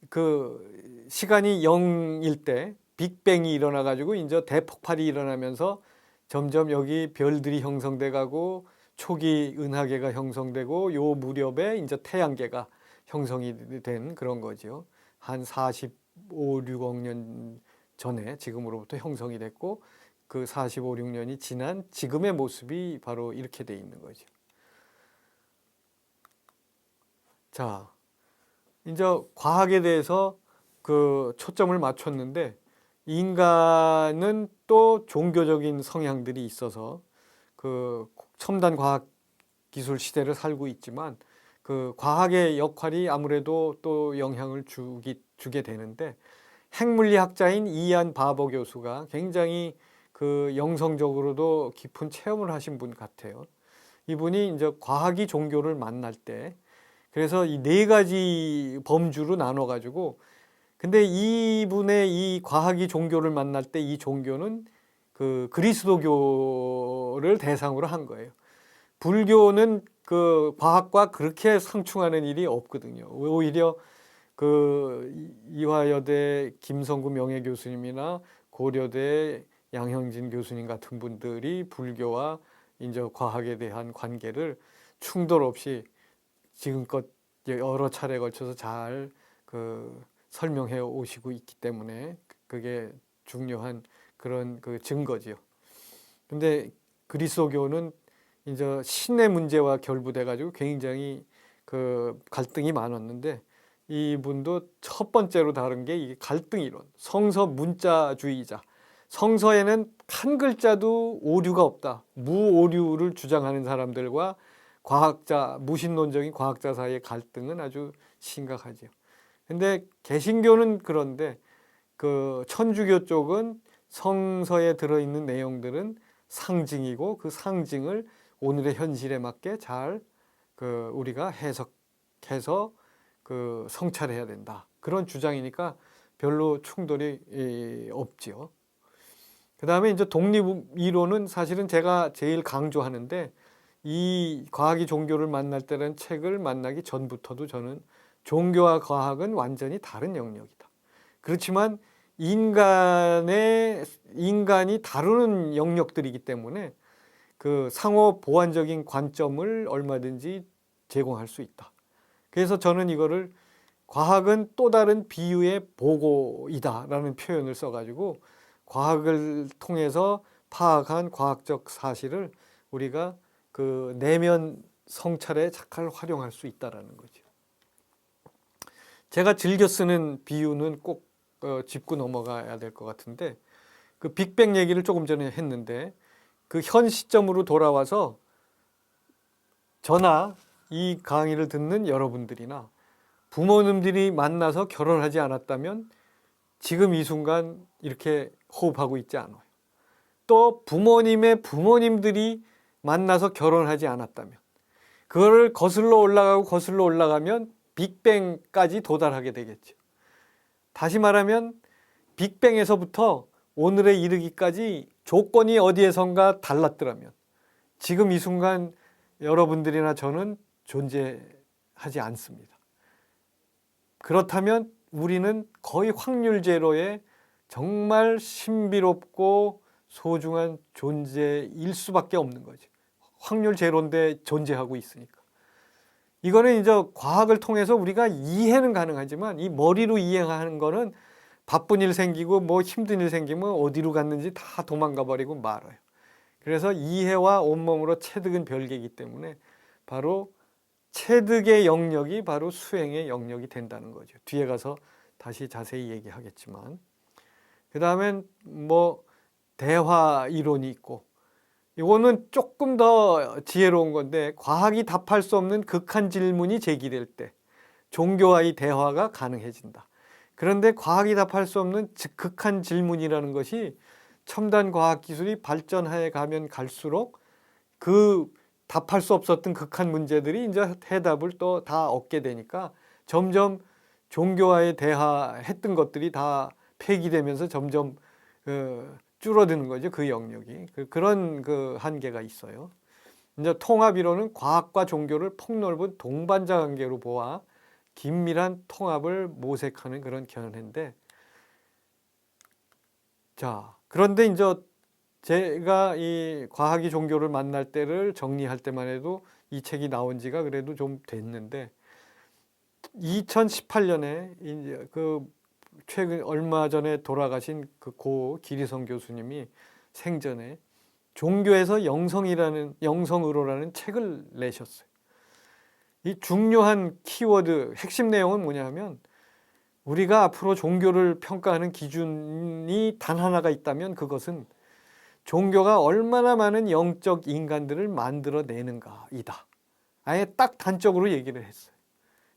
그 시간이 0일 때 빅뱅이 일어나 가지고 이제 대폭발이 일어나면서 점점 여기 별들이 형성돼 가고 초기 은하계가 형성되고 요 무렵에 이제 태양계가 형성이 된 그런 거죠. 한 45, 6억 년 전에 지금으로부터 형성이 됐고, 그 45, 6년이 지난 지금의 모습이 바로 이렇게 돼 있는 거죠. 자, 이제 과학에 대해서 그 초점을 맞췄는데, 인간은 또 종교적인 성향들이 있어서 그 첨단 과학 기술 시대를 살고 있지만 그 과학의 역할이 아무래도 또 영향을 주게 되는데, 핵물리학자인 이안 바버 교수가 굉장히 그 영성적으로도 깊은 체험을 하신 분 같아요. 이분이 이제 과학이 종교를 만날 때, 그래서 이 네 가지 범주로 나눠 가지고, 근데 이분의 이 과학이 종교를 만날 때 이 종교는 그 그리스도교를 대상으로 한 거예요. 불교는 그 과학과 그렇게 상충하는 일이 없거든요. 오히려 그 이화여대 김성구 명예교수님이나 고려대 양형진 교수님 같은 분들이 불교와 이제 과학에 대한 관계를 충돌 없이 지금껏 여러 차례에 걸쳐서 잘 그 설명해 오시고 있기 때문에 그게 중요한 그런 그 증거지요. 근데 그리스도교는 이제 신의 문제와 결부돼 가지고 굉장히 그 갈등이 많았는데, 이분도 첫 번째로 다른 게 이 갈등 이론, 성서 문자주의자. 성서에는 한 글자도 오류가 없다, 무오류를 주장하는 사람들과 과학자, 무신론적인 과학자 사이의 갈등은 아주 심각하죠. 근데 개신교는 그런데 그 천주교 쪽은 성서에 들어있는 내용들은 상징이고 그 상징을 오늘의 현실에 맞게 잘 그 우리가 해석해서 그 성찰해야 된다, 그런 주장이니까 별로 충돌이 없지요. 그 다음에 이제 독립이론은 사실은 제가 제일 강조하는데, 이 과학이 종교를 만날 때라는 책을 만나기 전부터도 저는 종교와 과학은 완전히 다른 영역이다. 그렇지만 인간이 다루는 영역들이기 때문에 그 상호 보완적인 관점을 얼마든지 제공할 수 있다. 그래서 저는 이거를 과학은 또 다른 비유의 보고이다라는 표현을 써가지고 과학을 통해서 파악한 과학적 사실을 우리가 그 내면 성찰에 잘 활용할 수 있다라는 거죠. 제가 즐겨 쓰는 비유는 꼭 짚고 넘어가야 될 것 같은데, 그 빅뱅 얘기를 조금 전에 했는데, 그 현 시점으로 돌아와서 저나 이 강의를 듣는 여러분들이나 부모님들이 만나서 결혼하지 않았다면 지금 이 순간 이렇게 호흡하고 있지 않아요. 또 부모님의 부모님들이 만나서 결혼하지 않았다면, 그거를 거슬러 올라가면 빅뱅까지 도달하게 되겠죠. 다시 말하면 빅뱅에서부터 오늘에 이르기까지 조건이 어디에선가 달랐더라면 지금 이 순간 여러분들이나 저는 존재하지 않습니다. 그렇다면 우리는 거의 확률 제로의 정말 신비롭고 소중한 존재일 수밖에 없는 거죠. 확률 제로인데 존재하고 있으니까. 이거는 이제 과학을 통해서 우리가 이해는 가능하지만 이 머리로 이해하는 거는 바쁜 일 생기고 뭐 힘든 일 생기면 어디로 갔는지 다 도망가 버리고 말아요. 그래서 이해와 온몸으로 체득은 별개이기 때문에 바로 체득의 영역이 바로 수행의 영역이 된다는 거죠. 뒤에 가서 다시 자세히 얘기하겠지만. 그 다음엔 뭐 대화 이론이 있고, 이거는 조금 더 지혜로운 건데, 과학이 답할 수 없는 극한 질문이 제기될 때 종교와의 대화가 가능해진다. 그런데 과학이 답할 수 없는 극한 질문이라는 것이 첨단 과학 기술이 발전해 가면 갈수록 그 답할 수 없었던 극한 문제들이 이제 해답을 또 다 얻게 되니까 점점 종교와의 대화했던 것들이 다 폐기되면서 점점 줄어드는 거죠. 그 영역이. 그런 그 한계가 있어요. 이제 통합이론은 과학과 종교를 폭넓은 동반자 관계로 보아 긴밀한 통합을 모색하는 그런 견해인데, 자, 그런데 이제 제가 이 과학이 종교를 만날 때를 정리할 때만 해도 이 책이 나온 지가 그래도 좀 됐는데, 2018년에 이제 그 최근 얼마 전에 돌아가신 그 고 기리성 교수님이 생전에 종교에서 영성으로라는 책을 내셨어요. 이 중요한 키워드, 핵심 내용은 뭐냐면, 우리가 앞으로 종교를 평가하는 기준이 단 하나가 있다면 그것은 종교가 얼마나 많은 영적 인간들을 만들어내는가이다. 아예 딱 단적으로 얘기를 했어요.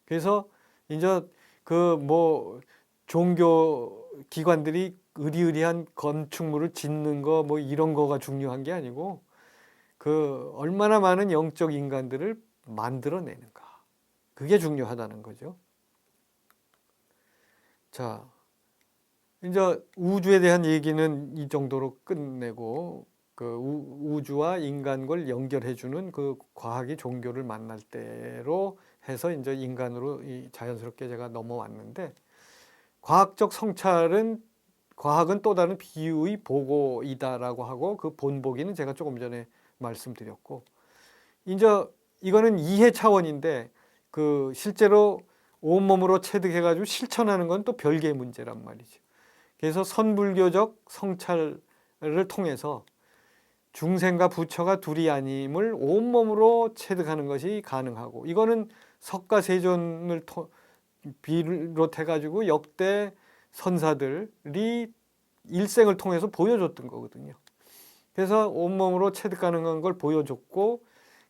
그래서 이제 그 뭐 종교 기관들이 의리의리한 건축물을 짓는 거 뭐 이런 거가 중요한 게 아니고, 그 얼마나 많은 영적 인간들을 만들어내는가, 그게 중요하다는 거죠. 자, 이제 우주에 대한 얘기는 이 정도로 끝내고, 그 우주와 인간을 연결해주는 그 과학이 종교를 만날 때로 해서 이제 인간으로 자연스럽게 제가 넘어왔는데, 과학적 성찰은 과학은 또 다른 비유의 보고이다라고 하고, 그 본보기는 제가 조금 전에 말씀드렸고, 이제 이거는 이해 차원인데 그 실제로 온몸으로 체득해가지고 실천하는 건 또 별개의 문제란 말이죠. 그래서 선불교적 성찰을 통해서 중생과 부처가 둘이 아님을 온몸으로 체득하는 것이 가능하고, 이거는 석가세존을 비롯해가지고 역대 선사들이 일생을 통해서 보여줬던 거거든요. 그래서 온몸으로 체득 가능한 걸 보여줬고,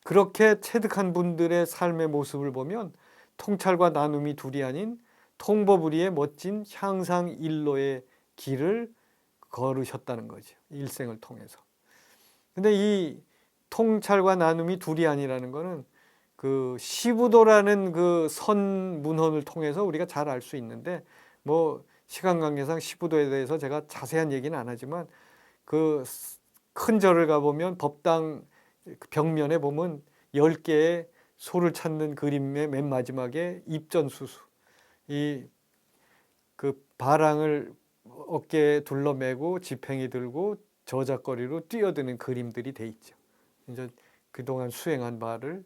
그렇게 체득한 분들의 삶의 모습을 보면 통찰과 나눔이 둘이 아닌 통법우리의 멋진 향상일로의 길을 걸으셨다는 거죠. 일생을 통해서. 근데 이 통찰과 나눔이 둘이 아니라는 거는 그 시부도라는 그 선문헌을 통해서 우리가 잘 알 수 있는데, 뭐 시간 관계상 시부도에 대해서 제가 자세한 얘기는 안 하지만, 그 큰 절을 가보면 법당 벽면에 보면 10개의 소를 찾는 그림의 맨 마지막에 입전수수, 이 그 바랑을 어깨에 둘러매고 지팽이 들고 저작거리로 뛰어드는 그림들이 돼 있죠. 이제 그동안 수행한 바를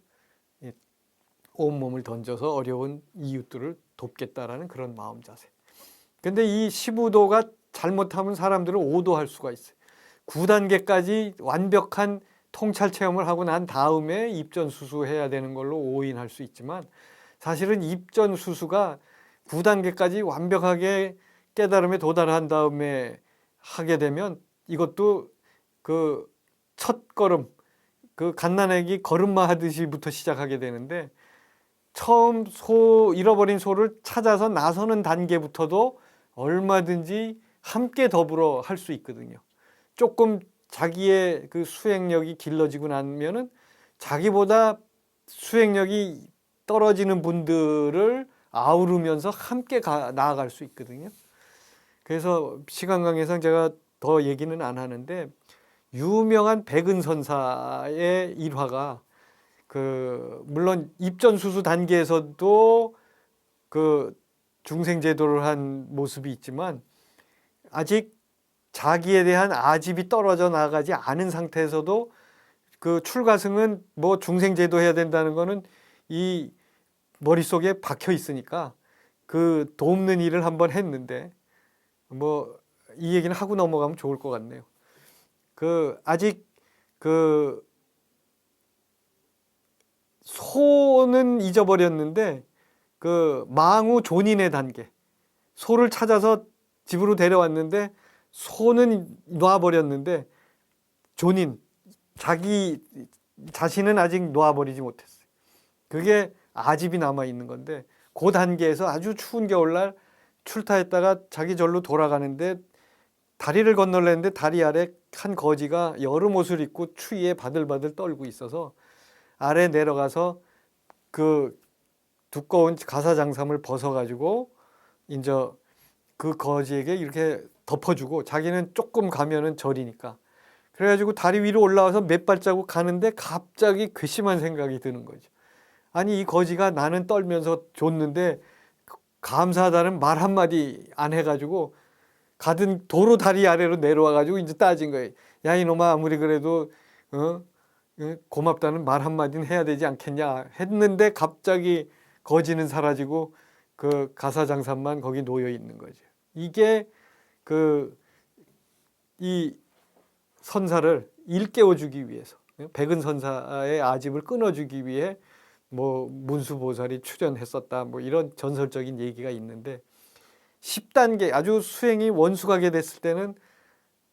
온몸을 던져서 어려운 이웃들을 돕겠다라는 그런 마음 자세. 근데 이 시부도가 잘못하면 사람들을 오도할 수가 있어요. 9단계까지 완벽한 통찰 체험을 하고 난 다음에 입전수수해야 되는 걸로 오인할 수 있지만, 사실은 입전수수가 9단계까지 완벽하게 깨달음에 도달한 다음에 하게 되면 이것도 그 첫 걸음, 그 갓난아기 걸음마 하듯이부터 시작하게 되는데, 처음 잃어버린 소를 찾아서 나서는 단계부터도 얼마든지 함께 더불어 할 수 있거든요. 조금 자기의 그 수행력이 길러지고 나면은 자기보다 수행력이 떨어지는 분들을 아우르면서 함께 나아갈 수 있거든요. 그래서 시간 관계상 제가 더 얘기는 안 하는데, 유명한 백은선사의 일화가 그 물론 입전수수 단계에서도 그 중생제도를 한 모습이 있지만, 아직 자기에 대한 아집이 떨어져 나가지 않은 상태에서도 그 출가승은 뭐 중생제도 해야 된다는 거는 이 머릿속에 박혀 있으니까 그 돕는 일을 한번 했는데, 뭐 이 얘기는 하고 넘어가면 좋을 것 같네요. 아직 소는 잊어버렸는데 망우 존인의 단계. 소를 찾아서 집으로 데려왔는데 소는 놔버렸는데 존인, 자기 자신은 아직 놔버리지 못했어요. 그게 아집이 남아있는 건데 그 단계에서 아주 추운 겨울날 출타했다가 자기 절로 돌아가는데 다리를 건너려는데 다리 아래 한 거지가 여름 옷을 입고 추위에 바들바들 떨고 있어서 아래 내려가서 그 두꺼운 가사장삼을 벗어가지고 이제 그 거지에게 이렇게 덮어주고 자기는 조금 가면은 절이니까 그래가지고 다리 위로 올라와서 몇 발자국 가는데 갑자기 괘씸한 생각이 드는 거죠. 아니 이 거지가 나는 떨면서 줬는데 감사하다는 말 한마디 안 해가지고 가든 도로 다리 아래로 내려와가지고 이제 따진 거예요. 야 이놈아 아무리 그래도 고맙다는 말 한마디는 해야 되지 않겠냐 했는데 갑자기 거지는 사라지고 그 가사장삼만 거기 놓여 있는 거죠. 이게 이 선사를 일깨워주기 위해서 백은 선사의 아집을 끊어주기 위해 뭐 문수보살이 출연했었다 뭐 이런 전설적인 얘기가 있는데 10단계 아주 수행이 원숙하게 됐을 때는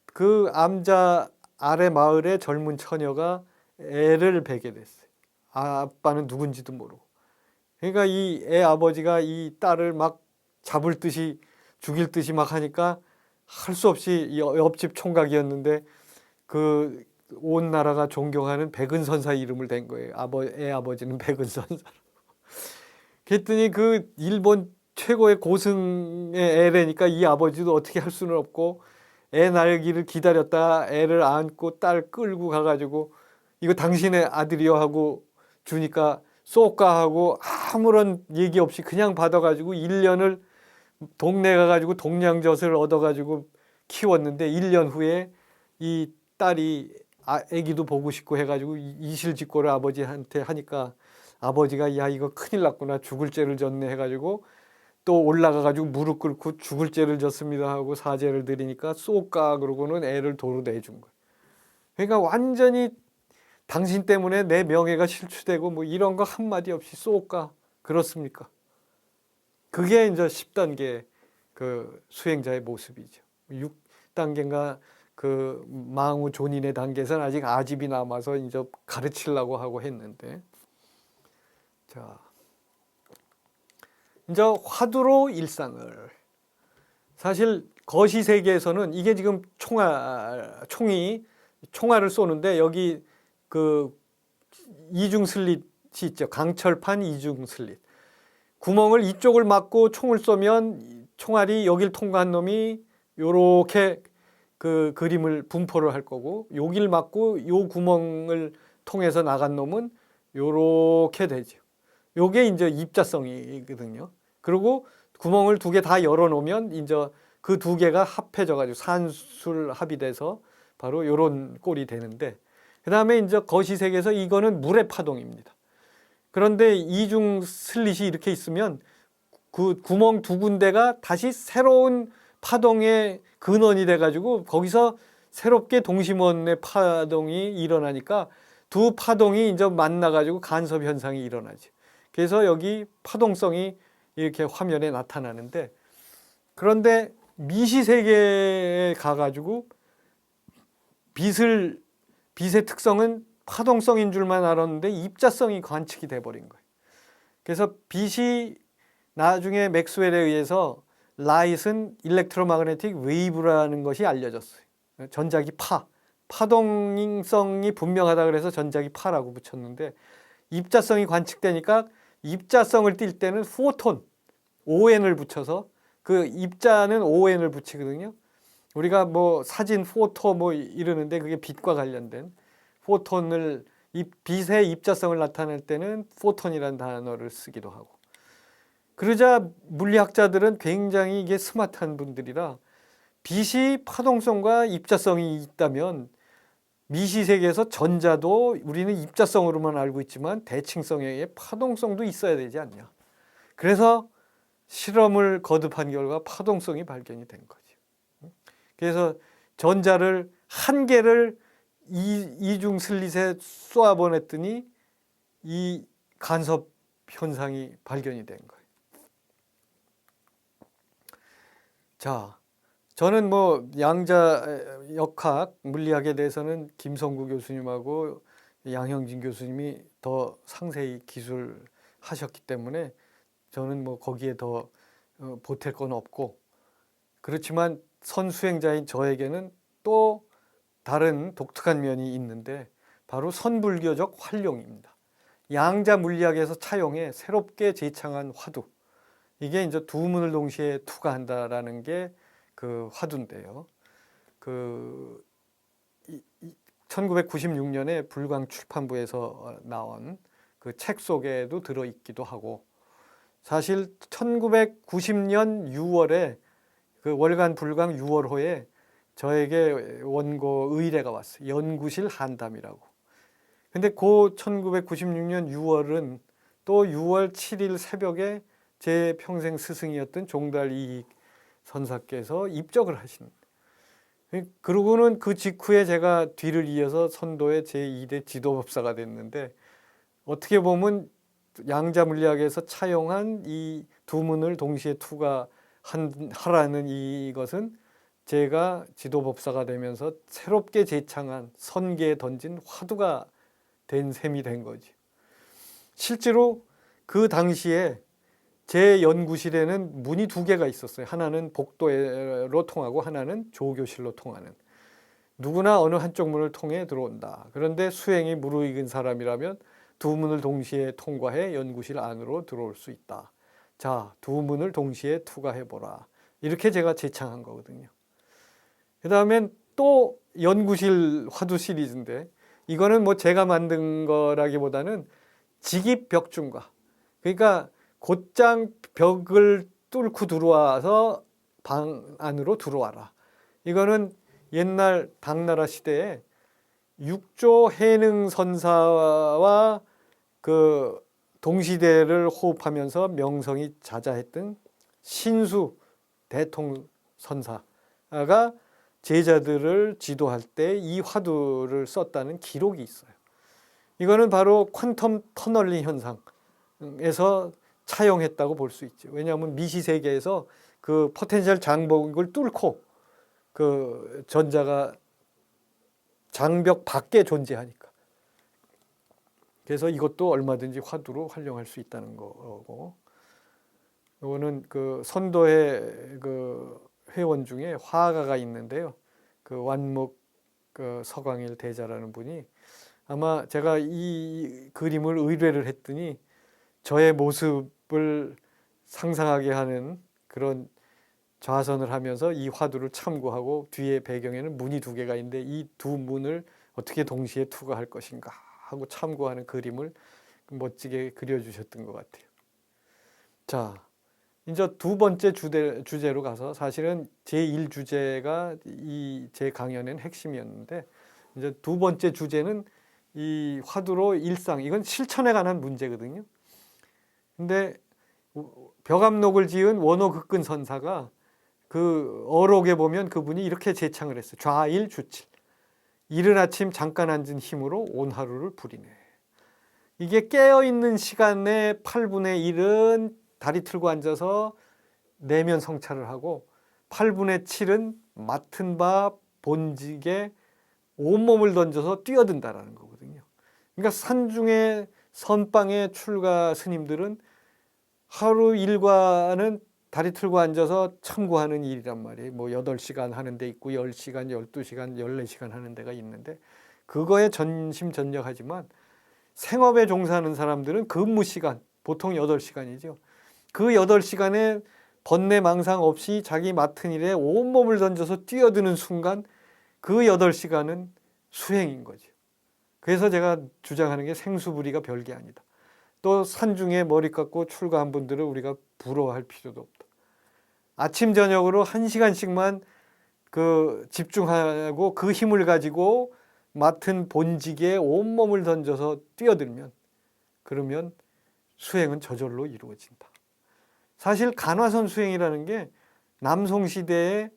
그 암자 아래 마을의 젊은 처녀가 애를 베게 됐어요. 아빠는 누군지도 모르고. 그러니까 이 애 아버지가 이 딸을 막 잡을 듯이 죽일 듯이 막 하니까 할 수 없이 옆집 총각이었는데 그 온 나라가 존경하는 백은선사 이름을 댄 거예요. 애 아버지는 백은선사. 그랬더니 그 일본 최고의 고승의 애래니까 이 아버지도 어떻게 할 수는 없고 애 날기를 기다렸다 애를 안고 딸 끌고 가가지고 이거 당신의 아들이요 하고 주니까 쏘까 하고 아무런 얘기 없이 그냥 받아가지고 1년을 동네 가가지고 동냥젖을 얻어가지고 키웠는데 1년 후에 이 딸이 애기도 보고 싶고 해가지고 이실직고를 아버지한테 하니까 아버지가 야 이거 큰일 났구나 죽을 죄를 졌네 해가지고 또 올라가가지고 무릎 꿇고 죽을 죄를 졌습니다 하고 사죄를 드리니까 쏘까 그러고는 애를 도로 내준 거예요. 그러니까 완전히 당신 때문에 내 명예가 실추되고 뭐 이런 거 한마디 없이 쏘까 그렇습니까? 그게 이제 10단계 그 수행자의 모습이죠. 6단계인가 그 망우 존인의 단계에서는 아직 아집이 남아서 이제 가르치려고 하고 했는데 자 이제 화두로 일상을 사실 거시 세계에서는 이게 지금 총알을 쏘는데 여기 그 이중 슬릿이 있죠. 강철판 이중 슬릿. 구멍을 이쪽을 막고 총을 쏘면 총알이 여길 통과한 놈이 요렇게 그 그림을 분포를 할 거고 여길 막고 요 구멍을 통해서 나간 놈은 요렇게 되죠. 요게 이제 입자성이거든요. 그리고 구멍을 2개 다 열어 놓으면 이제 그 2개가 합해져 가지고 산술 합이 돼서 바로 요런 꼴이 되는데 그다음에 이제 거시색에서 이거는 물의 파동입니다. 그런데 이중 슬릿이 이렇게 있으면 그 구멍 2군데가 다시 새로운 파동의 근원이 돼 가지고 거기서 새롭게 동심원의 파동이 일어나니까 두 파동이 이제 만나 가지고 간섭 현상이 일어나죠. 그래서 여기 파동성이 이렇게 화면에 나타나는데 그런데 미시세계에 가가지고 빛의 특성은 파동성인 줄만 알았는데 입자성이 관측이 돼버린 거예요. 그래서 빛이 나중에 맥스웰에 의해서 라이트는 일렉트로마그네틱 웨이브라는 것이 알려졌어요. 전자기 파동성이 분명하다 그래서 전자기 파라고 붙였는데 입자성이 관측되니까 입자성을 띌 때는 포톤, ON을 붙여서 그 입자는 ON을 붙이거든요. 우리가 뭐 사진, 포토 뭐 이러는데 그게 빛과 관련된 포톤을 빛의 입자성을 나타낼 때는 포톤이라는 단어를 쓰기도 하고. 그러자 물리학자들은 굉장히 이게 스마트한 분들이라 빛이 파동성과 입자성이 있다면 미시세계에서 전자도 우리는 입자성으로만 알고 있지만 대칭성에 의해 파동성도 있어야 되지 않냐. 그래서 실험을 거듭한 결과 파동성이 발견이 된 거죠. 그래서 전자를 한 개를 이중 슬릿에 쏘아보냈더니 이 간섭 현상이 발견이 된 거예요. 자, 저는 뭐 양자역학 물리학에 대해서는 김성구 교수님하고 양형진 교수님이 더 상세히 기술하셨기 때문에 저는 뭐 거기에 더 보탤 건 없고, 그렇지만 선수행자인 저에게는 또 다른 독특한 면이 있는데 바로 선불교적 활용입니다. 양자 물리학에서 차용해 새롭게 제창한 화두, 이게 이제 두 문을 동시에 투과한다라는 게 그 화두인데요. 1996년에 불광 출판부에서 나온 그 책 속에도 들어 있기도 하고, 사실 1990년 6월에 그 월간 불광 6월호에 저에게 원고 의뢰가 왔어요. 연구실 한담이라고. 근데 그 1996년 6월은 또 6월 7일 새벽에 제 평생 스승이었던 종달이익 선사께서 입적을 하신. 그러고는 그 직후에 제가 뒤를 이어서 선도의 제2대 지도법사가 됐는데, 어떻게 보면 양자 물리학에서 차용한 이 두 문을 동시에 투과하라는 이것은 제가 지도법사가 되면서 새롭게 제창한 선계에 던진 화두가 된 셈이 된 거죠. 실제로 그 당시에 제 연구실에는 문이 두 개가 있었어요. 하나는 복도로 통하고 하나는 조교실로 통하는. 누구나 어느 한쪽 문을 통해 들어온다. 그런데 수행이 무르익은 사람이라면 두 문을 동시에 통과해 연구실 안으로 들어올 수 있다. 자, 두 문을 동시에 투과해보라. 이렇게 제가 제창한 거거든요. 그 다음엔 또 연구실 화두 시리즈인데, 이거는 뭐 제가 만든 거라기보다는 직입벽중과, 그러니까 곧장 벽을 뚫고 들어와서 방 안으로 들어와라. 이거는 옛날 당나라 시대에 육조 해능 선사와 그 동시대를 호흡하면서 명성이 자자했던 신수 대통 선사가 제자들을 지도할 때 이 화두를 썼다는 기록이 있어요. 이거는 바로 퀀텀 터널링 현상에서 차용했다고 볼 수 있죠. 왜냐하면 미시 세계에서 그 포텐셜 장벽을 뚫고 그 전자가 장벽 밖에 존재하니까. 그래서 이것도 얼마든지 화두로 활용할 수 있다는 거고, 이거는 그 선도의 그 회원 중에 화가가 있는데요. 그 완목 그 서광일 대자라는 분이, 아마 제가 이 그림을 의뢰를 했더니 저의 모습을 상상하게 하는 그런 좌선을 하면서 이 화두를 참고하고, 뒤에 배경에는 문이 두 개가 있는데 이 두 문을 어떻게 동시에 투과할 것인가 하고 참고하는 그림을 멋지게 그려주셨던 것 같아요. 자, 이제 두 번째 주제로 가서, 사실은 제1주제가 이 제 강연의 핵심이었는데, 이제 두 번째 주제는 이 화두로 일상, 이건 실천에 관한 문제거든요. 근데 벽암록을 지은 원호극근 선사가 그 어록에 보면 그분이 이렇게 제창을 했어요. 좌일주칠. 이른 아침 잠깐 앉은 힘으로 온 하루를 부리네. 이게 깨어있는 시간의 8분의 1은 다리 틀고 앉아서 내면 성찰을 하고, 8분의 7은 맡은 바 본직에 온몸을 던져서 뛰어든다라는 거거든요. 그러니까 산중에 선방의 출가 스님들은 하루 일과는 다리 틀고 앉아서 참고하는 일이란 말이에요. 뭐 8시간 하는 데 있고 10시간, 12시간, 14시간 하는 데가 있는데, 그거에 전심전력하지만 생업에 종사하는 사람들은 근무 시간, 보통 8시간이죠. 그 8시간에 번뇌망상 없이 자기 맡은 일에 온몸을 던져서 뛰어드는 순간, 그 8시간은 수행인 거죠. 그래서 제가 주장하는 게 생수부리가 별게 아니다. 또 산중에 머리 깎고 출가한 분들을 우리가 부러워할 필요도 없다. 아침 저녁으로 1시간씩만 그 집중하고 그 힘을 가지고 맡은 본직에 온몸을 던져서 뛰어들면, 그러면 수행은 저절로 이루어진다. 사실 간화선 수행이라는 게 남송 시대에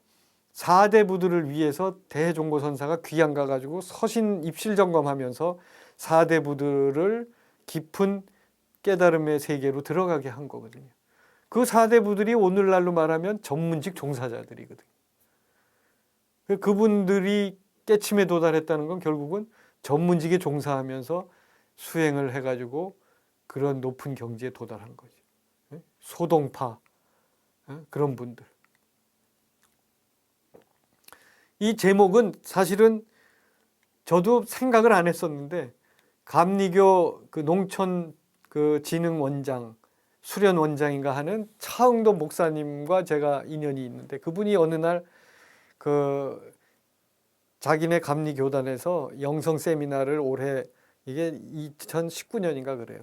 사대부들을 위해서 대종고선사가 귀양 가가지고 서신 입실 점검하면서 사대부들을 깊은 깨달음의 세계로 들어가게 한 거거든요. 그 사대부들이 오늘날로 말하면 전문직 종사자들이거든요. 그분들이 깨침에 도달했다는 건 결국은 전문직에 종사하면서 수행을 해가지고 그런 높은 경지에 도달한 거죠. 소동파 그런 분들. 이 제목은 사실은 저도 생각을 안 했었는데 감리교 그 농촌 그 진흥원장 수련원장인가 하는 차흥도 목사님과 제가 인연이 있는데 그분이 어느 날 그 자기네 감리교단에서 영성 세미나를 올해 이게 2019년인가 그래요.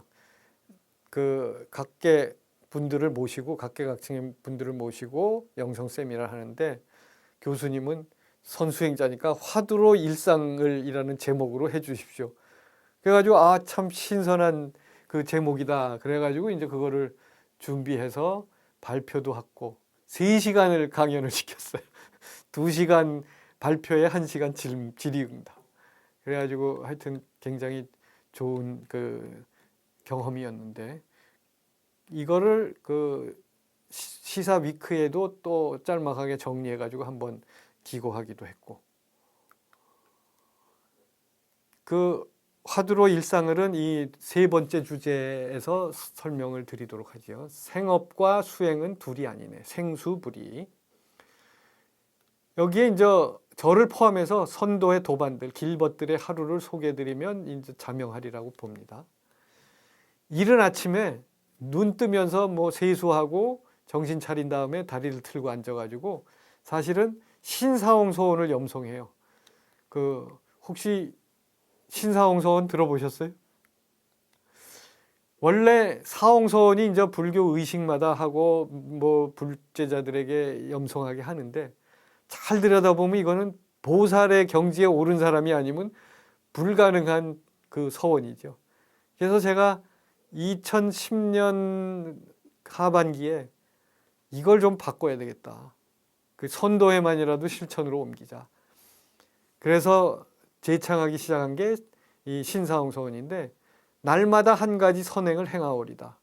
그 각계 분들을 모시고 각계각층의 분들을 모시고 영성 세미나를 하는데 교수님은 선수행자니까 화두로 일상을 이라는 제목으로 해 주십시오. 그래가지고 아 참 신선한 그 제목이다. 그래가지고 이제 그거를 준비해서 발표도 하고 3시간을 강연을 시켰어요. 2시간 발표에 1시간 질의응답. 그래가지고 하여튼 굉장히 좋은 그 경험이었는데 이거를 그 시사 위크에도 또 짤막하게 정리해가지고 한번 기고하기도 했고 그 화두로 일상을은 이 3번째 주제에서 설명을 드리도록 하죠. 생업과 수행은 둘이 아니네. 생수불이. 여기에 이제 저를 포함해서 선도의 도반들, 길벗들의 하루를 소개해드리면 이제 자명하리라고 봅니다. 이른 아침에 눈 뜨면서 뭐 세수하고 정신 차린 다음에 다리를 틀고 앉아가지고 사실은 신사홍소원을 염송해요. 그 혹시 신사홍소원 들어보셨어요? 원래 사홍소원이 이제 불교 의식마다 하고 뭐 불제자들에게 염송하게 하는데 잘 들여다보면 이거는 보살의 경지에 오른 사람이 아니면 불가능한 그 서원이죠. 그래서 제가 2010년 하반기에 이걸 좀 바꿔야 되겠다. 그 선도회만이라도 실천으로 옮기자. 그래서 재창하기 시작한 게 이 신사홍서원인데 날마다 한 가지 선행을 행하오리다.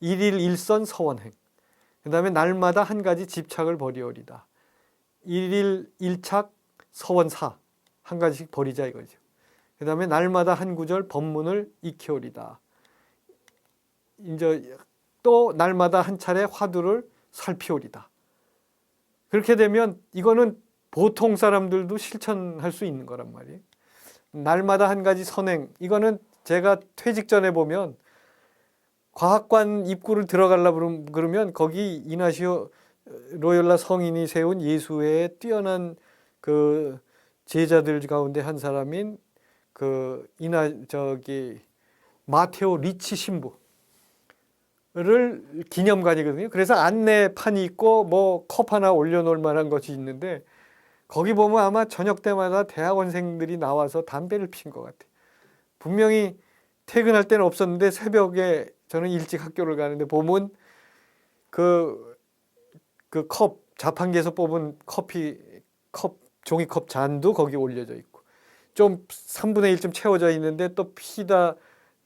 일일 일선 서원행. 그 다음에 날마다 한 가지 집착을 버리오리다. 일일 일착 서원사. 한 가지씩 버리자 이거죠. 그 다음에 날마다 한 구절 법문을 익혀오리다. 이제 또 날마다 한 차례 화두를 살피오리다. 그렇게 되면 이거는 보통 사람들도 실천할 수 있는 거란 말이에요. 날마다 한 가지 선행. 이거는 제가 퇴직 전에 보면 과학관 입구를 들어가려고 그러면 거기 이나시오 로열라 성인이 세운 예수회의 뛰어난 그 제자들 가운데 한 사람인 그 마테오 리치 신부를 기념관이거든요. 그래서 안내판이 있고 뭐 컵 하나 올려놓을 만한 것이 있는데 거기 보면 아마 저녁 때마다 대학원생들이 나와서 담배를 핀 것 같아요. 분명히 퇴근할 때는 없었는데 새벽에 저는 일찍 학교를 가는데 보면 그 컵, 자판기에서 뽑은 종이컵 잔도 거기 올려져 있고 좀 3분의 1쯤 채워져 있는데 또 피다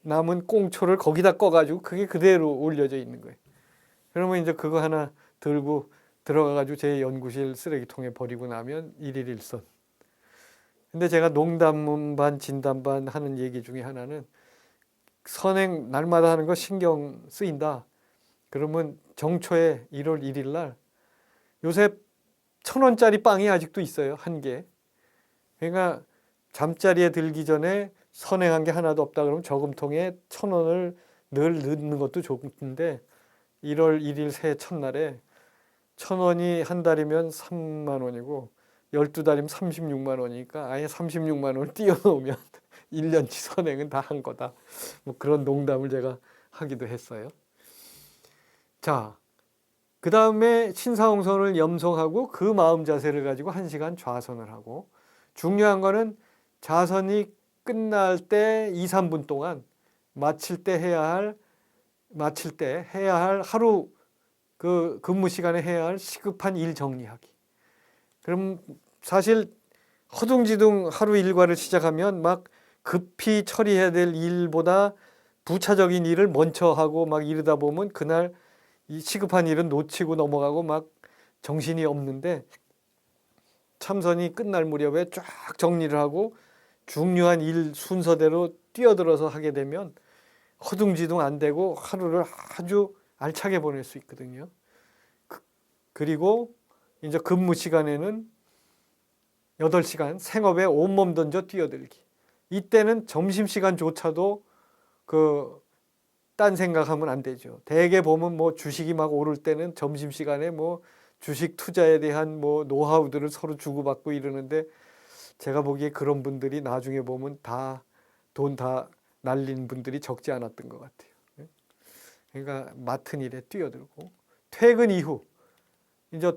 남은 꽁초를 거기다 꺼가지고 그게 그대로 올려져 있는 거예요. 그러면 이제 그거 하나 들고 들어가가지고 제 연구실 쓰레기통에 버리고 나면 일일 일선. 근데 제가 농담 반 진담 반 하는 얘기 중에 하나는 선행 날마다 하는 거 신경 쓰인다. 그러면 정초에 1월 1일 날 요새 1,000원짜리 빵이 아직도 있어요. 한 개. 그러니까 잠자리에 들기 전에 선행한 게 하나도 없다 그러면 저금통에 1,000원을 늘 넣는 것도 좋은데 1월 1일 새해 첫날에 1,000원이 한 달이면 3만 원이고 12달이면 36만 원이니까 아예 36만 원을 띄워놓으면 1년치 선행은 다 한 거다. 뭐 그런 농담을 제가 하기도 했어요. 자, 그 다음에 신사홍선을 염송하고 그 마음 자세를 가지고 1시간 좌선을 하고 중요한 거는 좌선이 끝날 때 2, 3분 동안 마칠 때 해야 할 하루 그 근무 시간에 해야 할 시급한 일 정리하기. 그럼 사실 허둥지둥 하루 일과를 시작하면 막 급히 처리해야 될 일보다 부차적인 일을 먼저 하고 막 이러다 보면 그날 이 시급한 일은 놓치고 넘어가고 막 정신이 없는데, 참선이 끝날 무렵에 쫙 정리를 하고 중요한 일 순서대로 뛰어들어서 하게 되면 허둥지둥 안 되고 하루를 아주 알차게 보낼 수 있거든요. 그리고 이제 근무 시간에는 8시간 생업에 온몸 던져 뛰어들기. 이때는 점심시간조차도 딴 생각하면 안 되죠. 대개 보면 뭐 주식이 막 오를 때는 점심시간에 뭐 주식 투자에 대한 뭐 노하우들을 서로 주고받고 이러는데, 제가 보기에 그런 분들이 나중에 보면 돈 다 날린 분들이 적지 않았던 것 같아요. 그러니까 맡은 일에 뛰어들고, 퇴근 이후 이제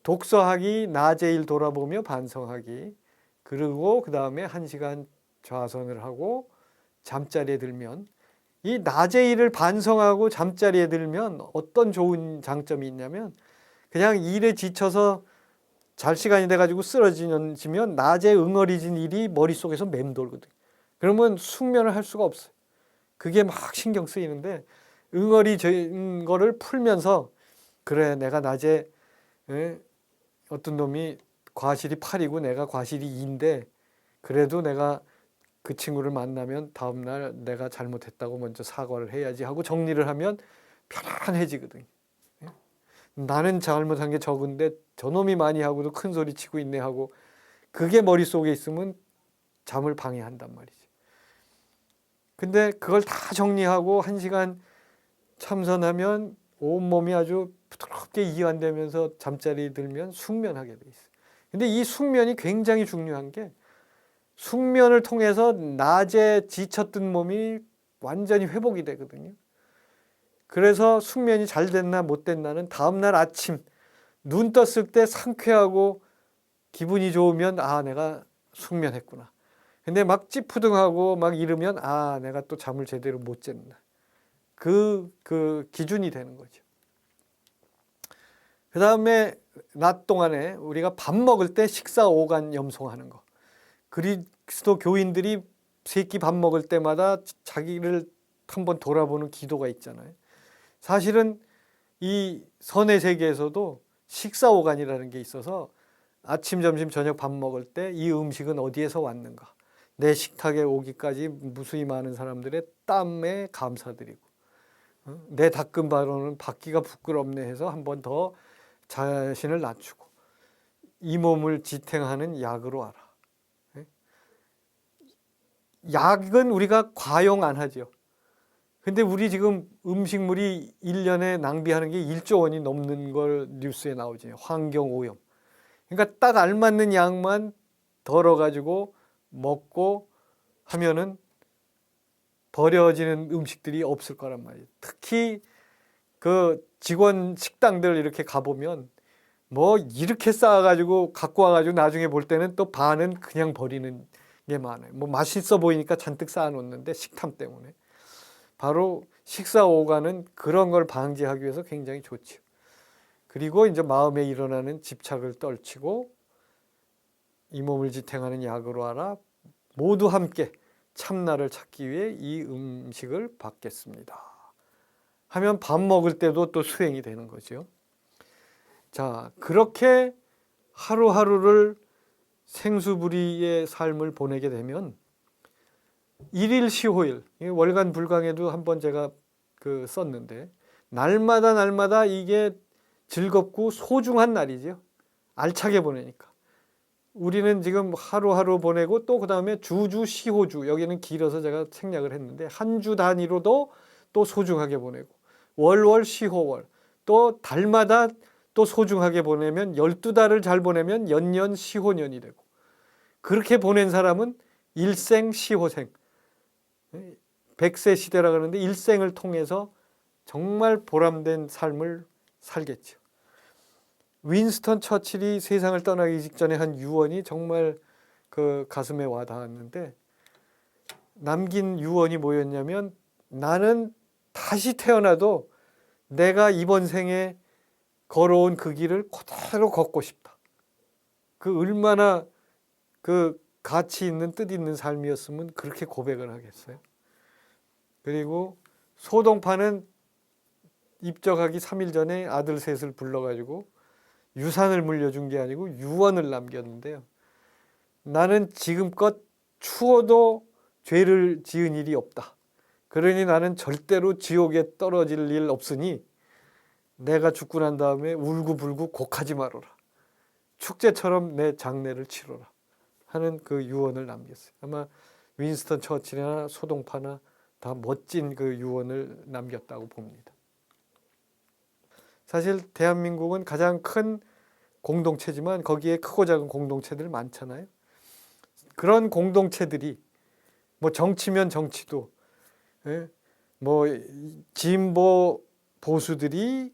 독서하기, 낮에 일 돌아보며 반성하기, 그리고 그 다음에 1시간 좌선을 하고 잠자리에 들면, 이 낮에 일을 반성하고 잠자리에 들면 어떤 좋은 장점이 있냐면, 그냥 일에 지쳐서 잘 시간이 돼가지고 쓰러지면 낮에 응어리진 일이 머릿속에서 맴돌거든. 그러면 숙면을 할 수가 없어요. 그게 막 신경 쓰이는데, 응어리진 거를 풀면서, 그래 내가 낮에 어떤 놈이 과실이 8이고 내가 과실이 2인데 그래도 내가 그 친구를 만나면 다음날 내가 잘못했다고 먼저 사과를 해야지 하고 정리를 하면 편안해지거든요. 나는 잘못한 게 적은데 저놈이 많이 하고도 큰 소리 치고 있네 하고, 그게 머릿속에 있으면 잠을 방해한단 말이죠. 근데 그걸 다 정리하고 1시간 참선하면 온몸이 아주 부드럽게 이완되면서 잠자리에 들면 숙면하게 돼 있어요. 근데 이 숙면이 굉장히 중요한 게, 숙면을 통해서 낮에 지쳤던 몸이 완전히 회복이 되거든요. 그래서 숙면이 잘 됐나 못 됐나는 다음날 아침 눈 떴을 때 상쾌하고 기분이 좋으면 아 내가 숙면했구나. 근데 막 찌푸둥하고 막 이러면 아 내가 또 잠을 제대로 못 잤나. 그 기준이 되는 거죠. 그 다음에 낮 동안에 우리가 밥 먹을 때 식사 오간 염송하는 거. 그리스도 교인들이 세끼 밥 먹을 때마다 자기를 한번 돌아보는 기도가 있잖아요. 사실은 이 선의 세계에서도 식사 오간이라는 게 있어서 아침, 점심, 저녁 밥 먹을 때 이 음식은 어디에서 왔는가. 내 식탁에 오기까지 무수히 많은 사람들의 땀에 감사드리고, 내 닦은 바로는 받기가 부끄럽네 해서 한 번 더 자신을 낮추고, 이 몸을 지탱하는 약으로 알아. 약은 우리가 과용 안 하죠. 근데 우리 지금 음식물이 1년에 낭비하는 게 1조 원이 넘는 걸 뉴스에 나오죠. 환경오염. 그러니까 딱 알맞는 양만 덜어가지고 먹고 하면은 버려지는 음식들이 없을 거란 말이에요. 특히 그 직원 식당들 이렇게 가보면 뭐 이렇게 쌓아가지고 갖고 와가지고 나중에 볼 때는 또 반은 그냥 버리는 게 많아요. 뭐 맛있어 보이니까 잔뜩 쌓아놓는데 식탐 때문에. 바로 식사 오간은 그런 걸 방지하기 위해서 굉장히 좋죠. 그리고 이제 마음에 일어나는 집착을 떨치고 이 몸을 지탱하는 약으로 알아 모두 함께 참나를 찾기 위해 이 음식을 받겠습니다 하면 밥 먹을 때도 또 수행이 되는 거죠. 자, 그렇게 하루하루를 생수부리의 삶을 보내게 되면 일일 시호일, 월간 불강에도 한번 제가 썼는데, 날마다 이게 즐겁고 소중한 날이죠. 알차게 보내니까. 우리는 지금 하루하루 보내고 또 그 다음에 주주 시호주, 여기는 길어서 제가 생략을 했는데 한 주 단위로도 또 소중하게 보내고, 월월 시호월, 또 달마다 또 소중하게 보내면 12달을 잘 보내면 연년 시호년이 되고, 그렇게 보낸 사람은 일생 시호생, 100세 시대라 그러는데 일생을 통해서 정말 보람된 삶을 살겠죠. 윈스턴 처칠이 세상을 떠나기 직전에 한 유언이 정말 그 가슴에 와닿았는데, 남긴 유언이 뭐였냐면, 나는 다시 태어나도 내가 이번 생에 걸어온 그 길을 그대로 걷고 싶다. 그 얼마나 그 가치 있는 뜻 있는 삶이었으면 그렇게 고백을 하겠어요. 그리고 소동파는 입적하기 3일 전에 아들 셋을 불러가지고 유산을 물려준 게 아니고 유언을 남겼는데요. 나는 지금껏 추워도 죄를 지은 일이 없다. 그러니 나는 절대로 지옥에 떨어질 일 없으니 내가 죽고 난 다음에 울고불고 곡하지 말아라. 축제처럼 내 장례를 치러라 하는 그 유언을 남겼어요. 아마 윈스턴 처칠이나 소동파나 다 멋진 그 유언을 남겼다고 봅니다. 사실 대한민국은 가장 큰 공동체지만 거기에 크고 작은 공동체들 많잖아요. 그런 공동체들이 뭐 정치면 정치도, 예? 뭐 진보 보수들이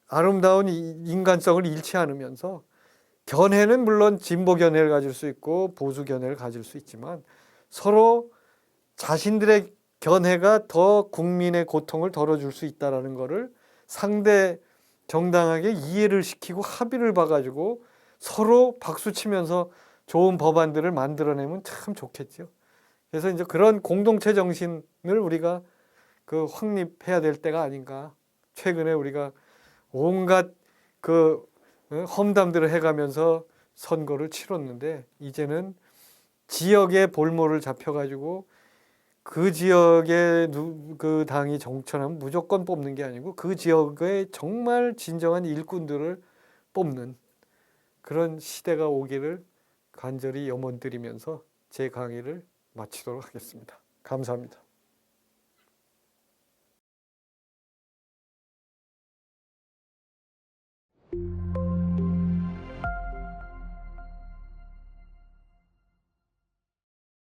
아름다운 인간성을 잃지 않으면서 견해는 물론 진보 견해를 가질 수 있고 보수 견해를 가질 수 있지만 서로 자신들의 견해가 더 국민의 고통을 덜어줄 수 있다는 것을 상대 정당하게 이해를 시키고 합의를 봐가지고 서로 박수치면서 좋은 법안들을 만들어내면 참 좋겠죠. 그래서 이제 그런 공동체 정신을 우리가 그 확립해야 될 때가 아닌가. 최근에 우리가 온갖 그 험담들을 해가면서 선거를 치렀는데 이제는 지역의 볼모를 잡혀가지고 그 지역에 그 당이 정천하면 무조건 뽑는 게 아니고 그 지역의 정말 진정한 일꾼들을 뽑는 그런 시대가 오기를 간절히 염원드리면서 제 강의를 마치도록 하겠습니다. 감사합니다.